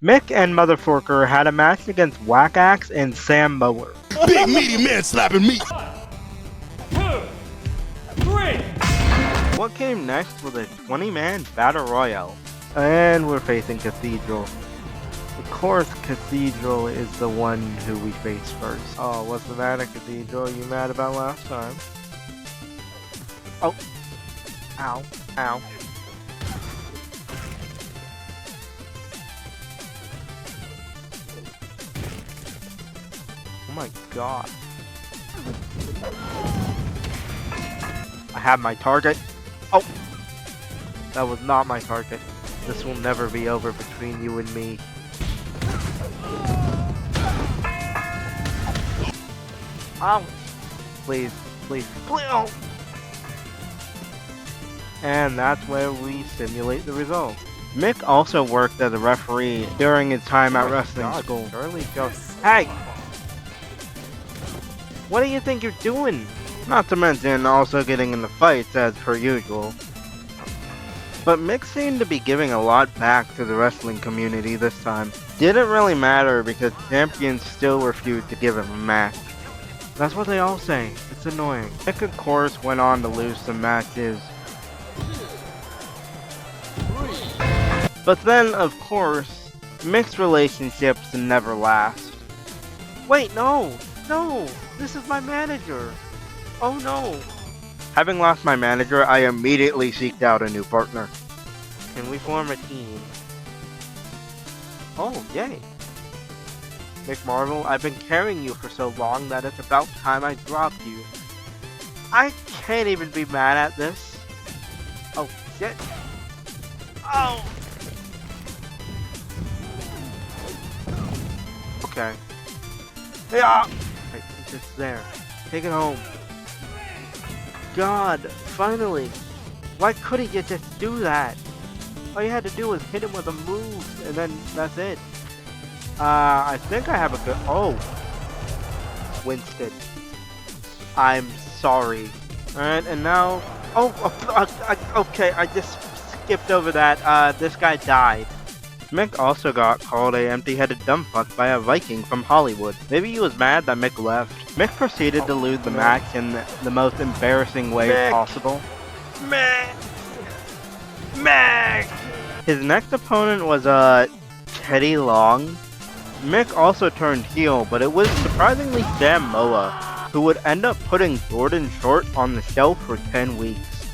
Mick and Motherforker had a match against Whack-Axe and Sam Mower.
Big meaty man slapping me.
2, 3.
What came next was a 20-man battle royale. And we're facing Cathedral. Of course, Cathedral is the one who we face first. Oh, what's the matter, Cathedral? You mad about last time? Oh. Ow. Ow. Oh my god. I have my target. Oh! That was not my target. This will never be over between you and me. Ow! Please, please, please! Oh. And that's where we simulate the result. Mick also worked as a referee during his time at wrestling school. Charlie goes, hey! What do you think you're doing? Not to mention also getting in the fights as per usual. But Mick seemed to be giving a lot back to the wrestling community this time. Didn't really matter because champions still refused to give him a match. That's what they all say. It's annoying. Mick of course went on to lose some matches. But then, of course, Mick's relationships never last. Wait, no! No! This is my manager! Oh no! Having lost my manager, I immediately seeked out a new partner. Can we form a team? Oh, yay! Mick Marvel, I've been carrying you for so long that it's about time I dropped you. I can't even be mad at this. Oh, shit. Oh! Okay. Yeah! It's just there. Take it home. God, finally! Why couldn't you just do that? All you had to do was hit him with a move, and then that's it. I think I have a good... Oh! Winston. I'm sorry. Alright, and now... Oh, okay, I just skipped over that. This guy died. Mick also got called a empty-headed dumb fuck by a Viking from Hollywood. Maybe he was mad that Mick left. Mick proceeded to lose the match in the most embarrassing way possible. Mick! His next opponent was, Teddy Long. Mick also turned heel, but it was surprisingly Sam Moa, who would end up putting Jordan Short on the shelf for 10 weeks.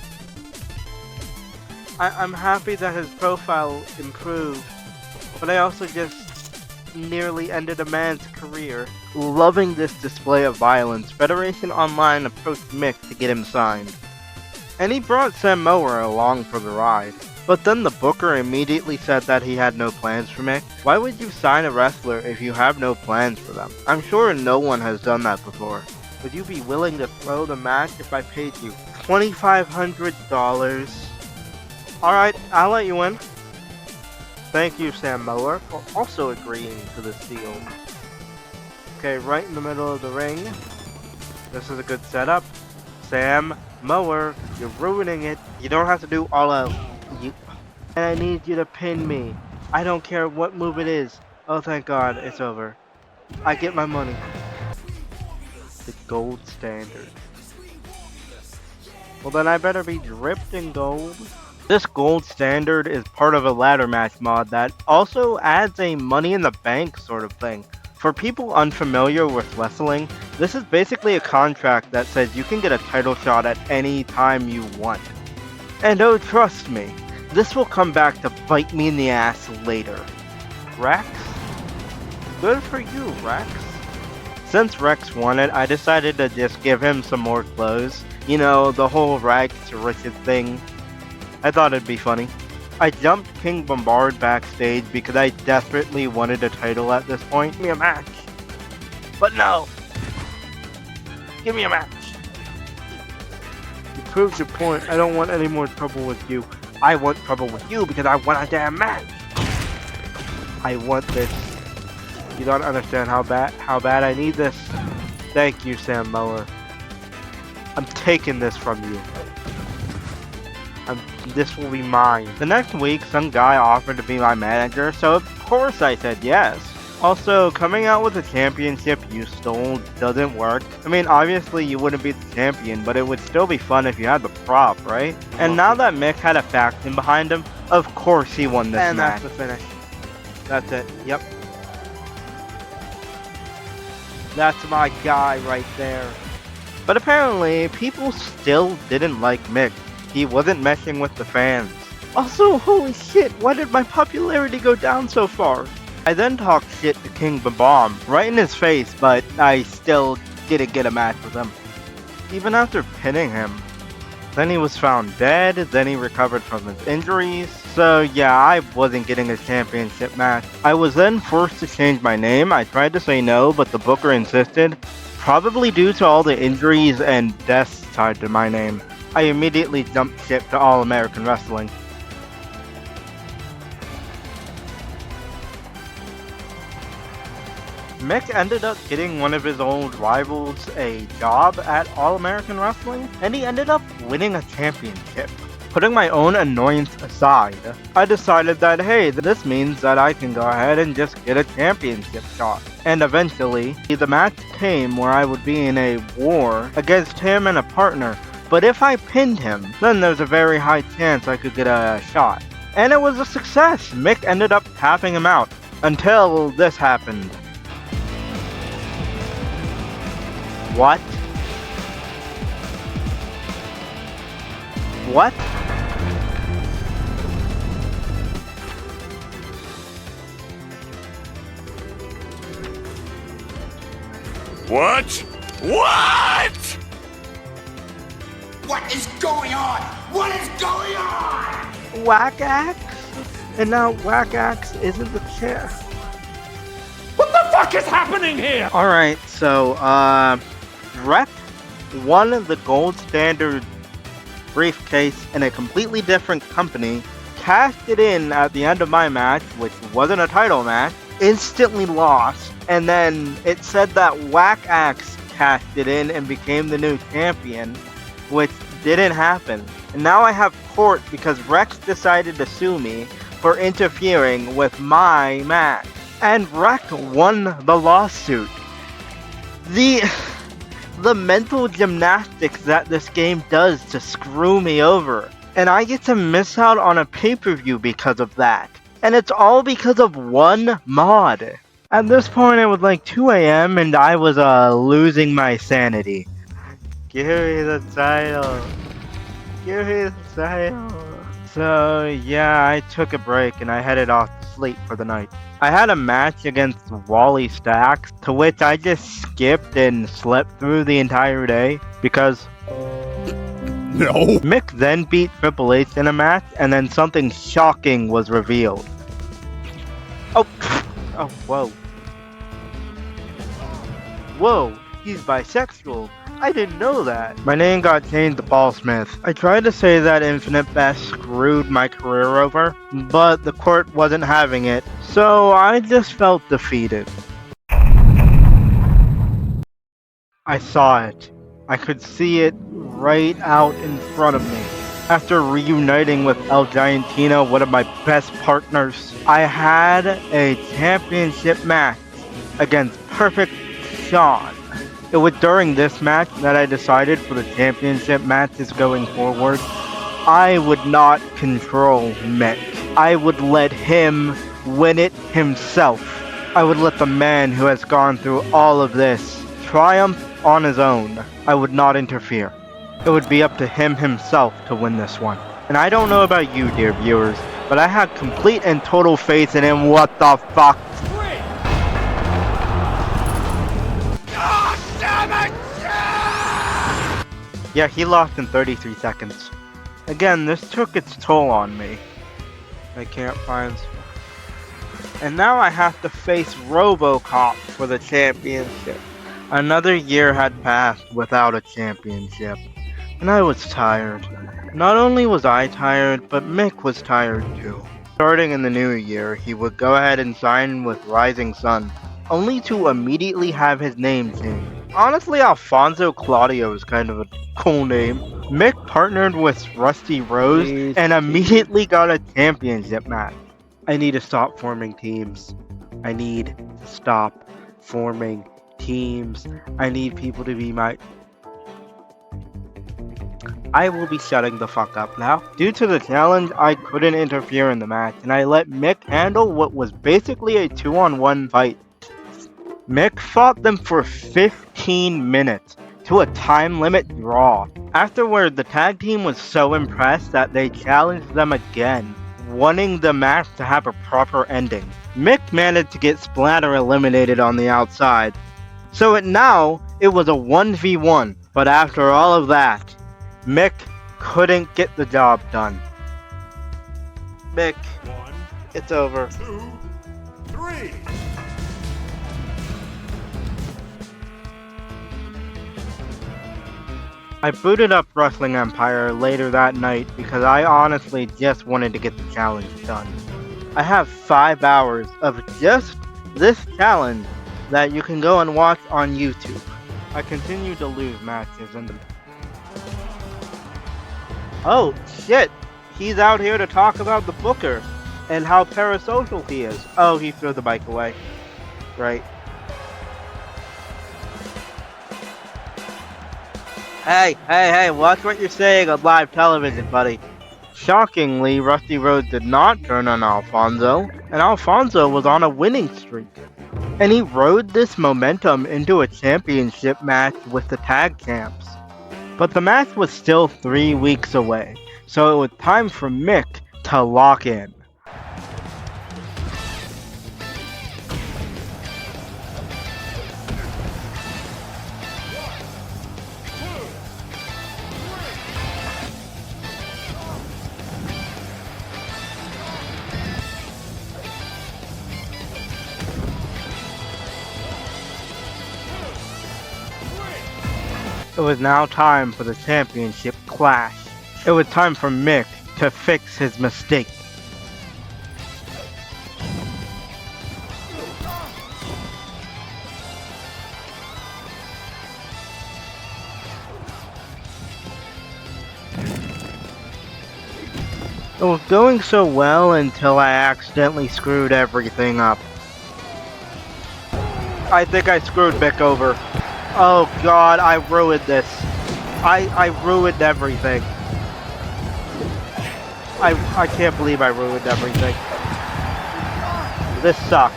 I'm happy that his profile improved, but I also just nearly ended a man's career. Loving this display of violence, Federation Online approached Mick to get him signed. And he brought Sam Mower along for the ride. But then the booker immediately said that he had no plans for Mick. Why would you sign a wrestler if you have no plans for them? I'm sure no one has done that before. Would you be willing to throw the match if I paid you $2,500? Alright, I'll let you in. Thank you, Sam Mower, for also agreeing to this deal. Okay, right in the middle of the ring. This is a good setup. Sam Mower, you're ruining it. You don't have to do all of you. And I need you to pin me. I don't care what move it is. Oh, thank God, it's over. I get my money. The gold standard. Well, then I better be dripped in gold. This gold standard is part of a ladder match mod that also adds a money in the bank sort of thing. For people unfamiliar with wrestling, this is basically a contract that says you can get a title shot at any time you want. And oh, trust me, this will come back to bite me in the ass later. Rex? Good for you, Rex. Since Rex won it, I decided to just give him some more clothes. You know, the whole rags to riches thing. I thought it'd be funny. I jumped King Bombard backstage because I desperately wanted a title at this point. Give me a match. But no! Give me a match. You proved your point. I don't want any more trouble with you. I want trouble with you because I want a damn match. I want this. You don't understand how bad I need this. Thank you, Sam Mower. I'm taking this from you. This will be mine. The next week, some guy offered to be my manager, so of course I said yes. Also, coming out with a championship you stole doesn't work. I mean, obviously you wouldn't be the champion, but it would still be fun if you had the prop, right? And now that Mick had a faction behind him, of course he won this match. And that's the finish. That's it. Yep. That's my guy right there. But apparently, people still didn't like Mick. He wasn't messing with the fans. Also, holy shit, why did my popularity go down so far? I then talked shit to King Bomb right in his face, but I still didn't get a match with him. Even after pinning him. Then he was found dead, then he recovered from his injuries. So yeah, I wasn't getting a championship match. I was then forced to change my name. I tried to say no, but the booker insisted, probably due to all the injuries and deaths tied to my name. I immediately jumped ship to All American Wrestling. Mick ended up getting one of his old rivals a job at All American Wrestling, and he ended up winning a championship. Putting my own annoyance aside, I decided that hey, this means that I can go ahead and just get a championship shot. And eventually, the match came where I would be in a war against him and a partner, but if I pinned him, then there's a very high chance I could get a shot. And it was a success. Mick ended up tapping him out, until this happened. What? What?
What? What?
What is going on? What is going on?
Whack-Axe? And now Whack-Axe isn't the chair.
What the fuck is happening here?
Alright, so, Rep won the gold standard briefcase in a completely different company, cashed it in at the end of my match, which wasn't a title match, instantly lost, and then it said that Whack-Axe cashed it in and became the new champion, which didn't happen. And now I have court because Rex decided to sue me for interfering with my match. And Rex won the lawsuit. The mental gymnastics that this game does to screw me over. And I get to miss out on a pay-per-view because of that. And it's all because of one mod. At this point it was like 2 AM and I was losing my sanity. Give me the title. Give me the title. So yeah, I took a break and I headed off to sleep for the night. I had a match against Wally Stacks, to which I just skipped and slept through the entire day, because
No.
Mick then beat Triple H in a match, and then something shocking was revealed. Oh, whoa. Whoa, he's bisexual. I didn't know that. My name got changed to Paul Smith. I tried to say that Infinite Best screwed my career over, but the court wasn't having it, so I just felt defeated. I saw it. I could see it right out in front of me. After reuniting with El Giantino, one of my best partners, I had a championship match against Perfect Sean. It was during this match that I decided for the championship matches going forward, I would not control Mick. I would let him win it himself. I would let the man who has gone through all of this triumph on his own. I would not interfere. It would be up to him himself to win this one. And I don't know about you, dear viewers, but I had complete and total faith in him. What the fuck? Yeah, he lost in 33 seconds. Again, this took its toll on me. I can't find... And now I have to face RoboCop for the championship. Another year had passed without a championship. And I was tired. Not only was I tired, but Mick was tired too. Starting in the new year, he would go ahead and sign with Rising Sun, only to immediately have his name changed. Honestly, Alfonso Claudio is kind of a cool name. Mick partnered with Rusty Rose and immediately got a championship match. I need to stop forming teams. I need to stop forming teams. I need people to be my... I will be shutting the fuck up now. Due to the challenge, I couldn't interfere in the match, and I let Mick handle what was basically a 2-on-1 fight. Mick fought them for 15 minutes to a time limit draw. Afterward, the tag team was so impressed that they challenged them again. wanting the match to have a proper ending. Mick managed to get Splatter eliminated on the outside, so it was a 1v1, but after all of that, Mick couldn't get the job done. Mick,
1,
it's over.
2, 3.
I booted up Wrestling Empire later that night because I honestly just wanted to get the challenge done. I have 5 hours of just this challenge that you can go and watch on YouTube. I continue to lose matches and oh shit! He's out here to talk about the Booker and how parasocial he is. Oh, he threw the bike away. Right. Hey, watch what you're saying on live television, buddy. Shockingly, Rusty Rhodes did not turn on Alfonso, and Alfonso was on a winning streak. And he rode this momentum into a championship match with the tag champs. But the match was still 3 weeks away, so it was time for Mick to lock in. It was now time for the championship clash. It was time for Mick to fix his mistake. It was going so well until I accidentally screwed everything up. I think I screwed Mick over. Oh god, I ruined this. I ruined everything. I can't believe I ruined everything. This sucks.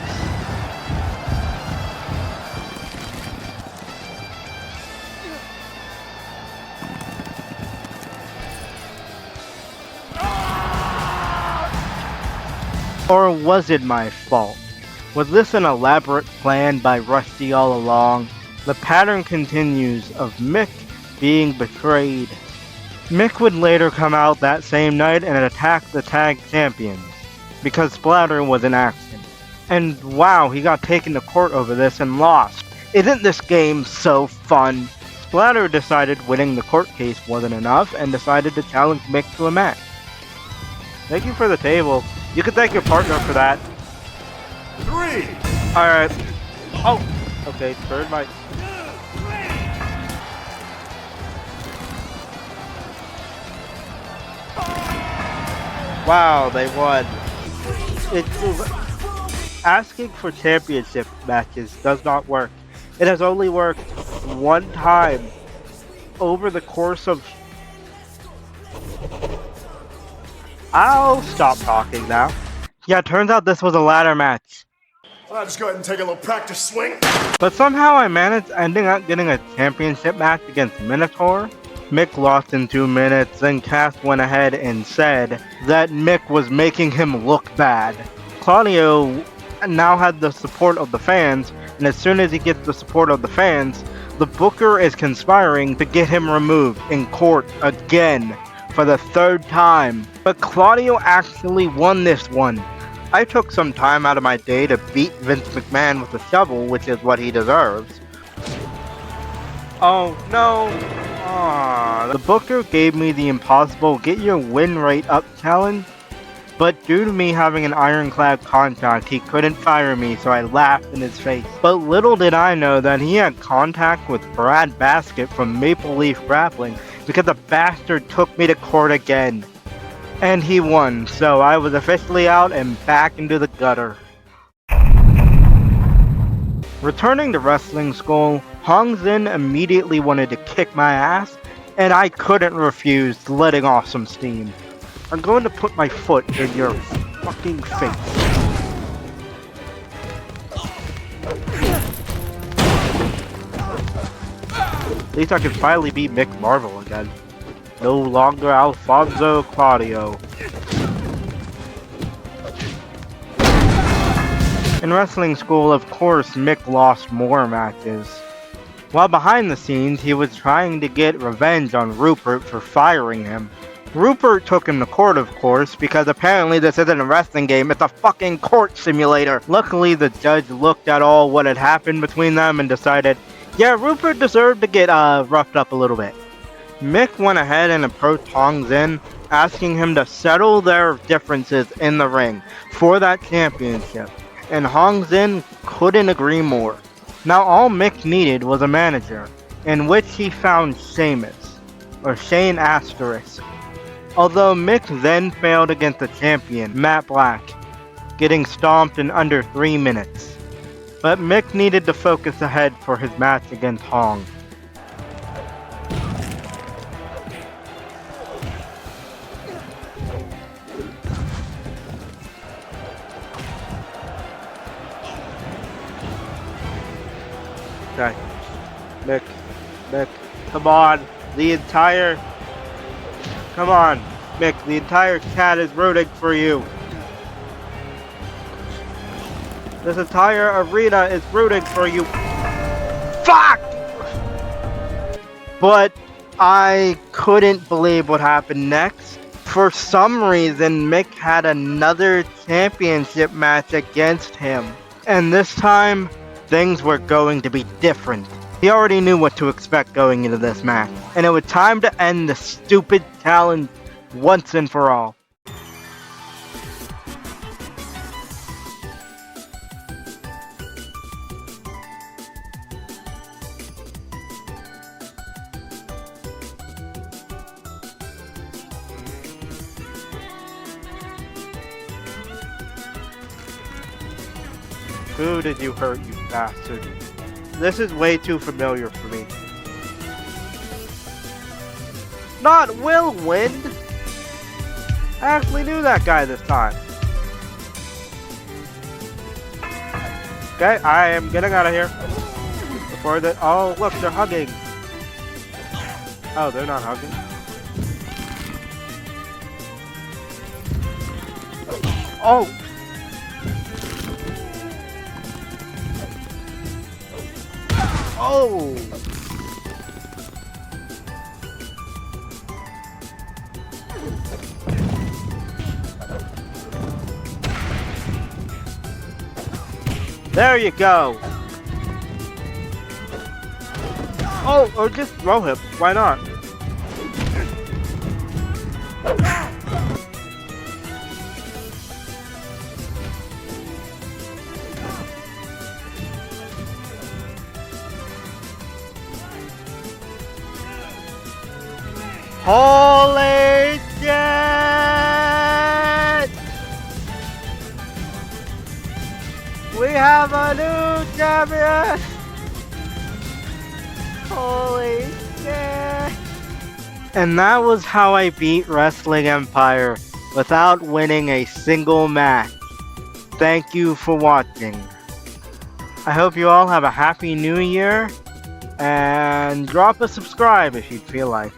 Or was it my fault? Was this an elaborate plan by Rusty all along? The pattern continues of Mick being betrayed. Mick would later come out that same night and attack the tag champions, because Splatter was in action. And wow, he got taken to court over this and lost. Isn't this game so fun? Splatter decided winning the court case wasn't enough and decided to challenge Mick to a match. Thank you for the table. You can thank your partner for that.
3.
Alright. Oh, okay, third mic. Wow, they won. Asking for championship matches does not work. It has only worked one time over the course of... I'll stop talking now. Yeah, turns out this was a ladder match.
I'll just go ahead and take a little practice swing.
But somehow I managed ending up getting a championship match against Minotaur. Mick lost in 2 minutes, then Cass went ahead and said that Mick was making him look bad. Claudio now had the support of the fans, and as soon as he gets the support of the fans, the Booker is conspiring to get him removed in court again for the 3rd time. But Claudio actually won this one. I took some time out of my day to beat Vince McMahon with a shovel, which is what he deserves. Oh no! Aww. The Booker gave me the impossible get your win rate up challenge, but due to me having an ironclad contract, he couldn't fire me, so I laughed in his face. But little did I know that he had contact with Brad Basket from Maple Leaf Grappling, because the bastard took me to court again. And he won, so I was officially out and back into the gutter. Returning to Wrestling School, Hong Zin immediately wanted to kick my ass, and I couldn't refuse letting off some steam. I'm going to put my foot in your fucking face. At least I can finally beat Mick Marvel again. No longer Alfonso Claudio. In wrestling school, of course, Mick lost more matches. While behind the scenes, he was trying to get revenge on Rupert for firing him. Rupert took him to court, of course, because apparently this isn't a wrestling game, it's a fucking court simulator. Luckily, the judge looked at all what had happened between them and decided, yeah, Rupert deserved to get roughed up a little bit. Mick went ahead and approached Hong Zin, asking him to settle their differences in the ring for that championship, and Hong Zin couldn't agree more. Now all Mick needed was a manager, in which he found Sheamus, or Shane Asterisk. Although Mick then failed against the champion, Matt Black, getting stomped in under 3 minutes. But Mick needed to focus ahead for his match against Hong. Okay. Mick, come on. Come on, Mick, the entire chat is rooting for you. This entire arena is rooting for you. Fuck! But I couldn't believe what happened next. For some reason, Mick had another championship match against him. And this time, things were going to be different. He already knew what to expect going into this match, and it was time to end the stupid challenge once and for all. Who did you hurt, you bastard? This is way too familiar for me. Not Will Wind! I actually knew that guy this time. Okay, I am getting out of here. Before that, oh look, they're hugging. Oh, they're not hugging. Oh! Oh! There you go! Oh, or just throw him. Why not? Holy shit! We have a new champion! Holy shit! And that was how I beat Wrestling Empire without winning a single match. Thank you for watching. I hope you all have a happy new year, and drop a subscribe if you feel like.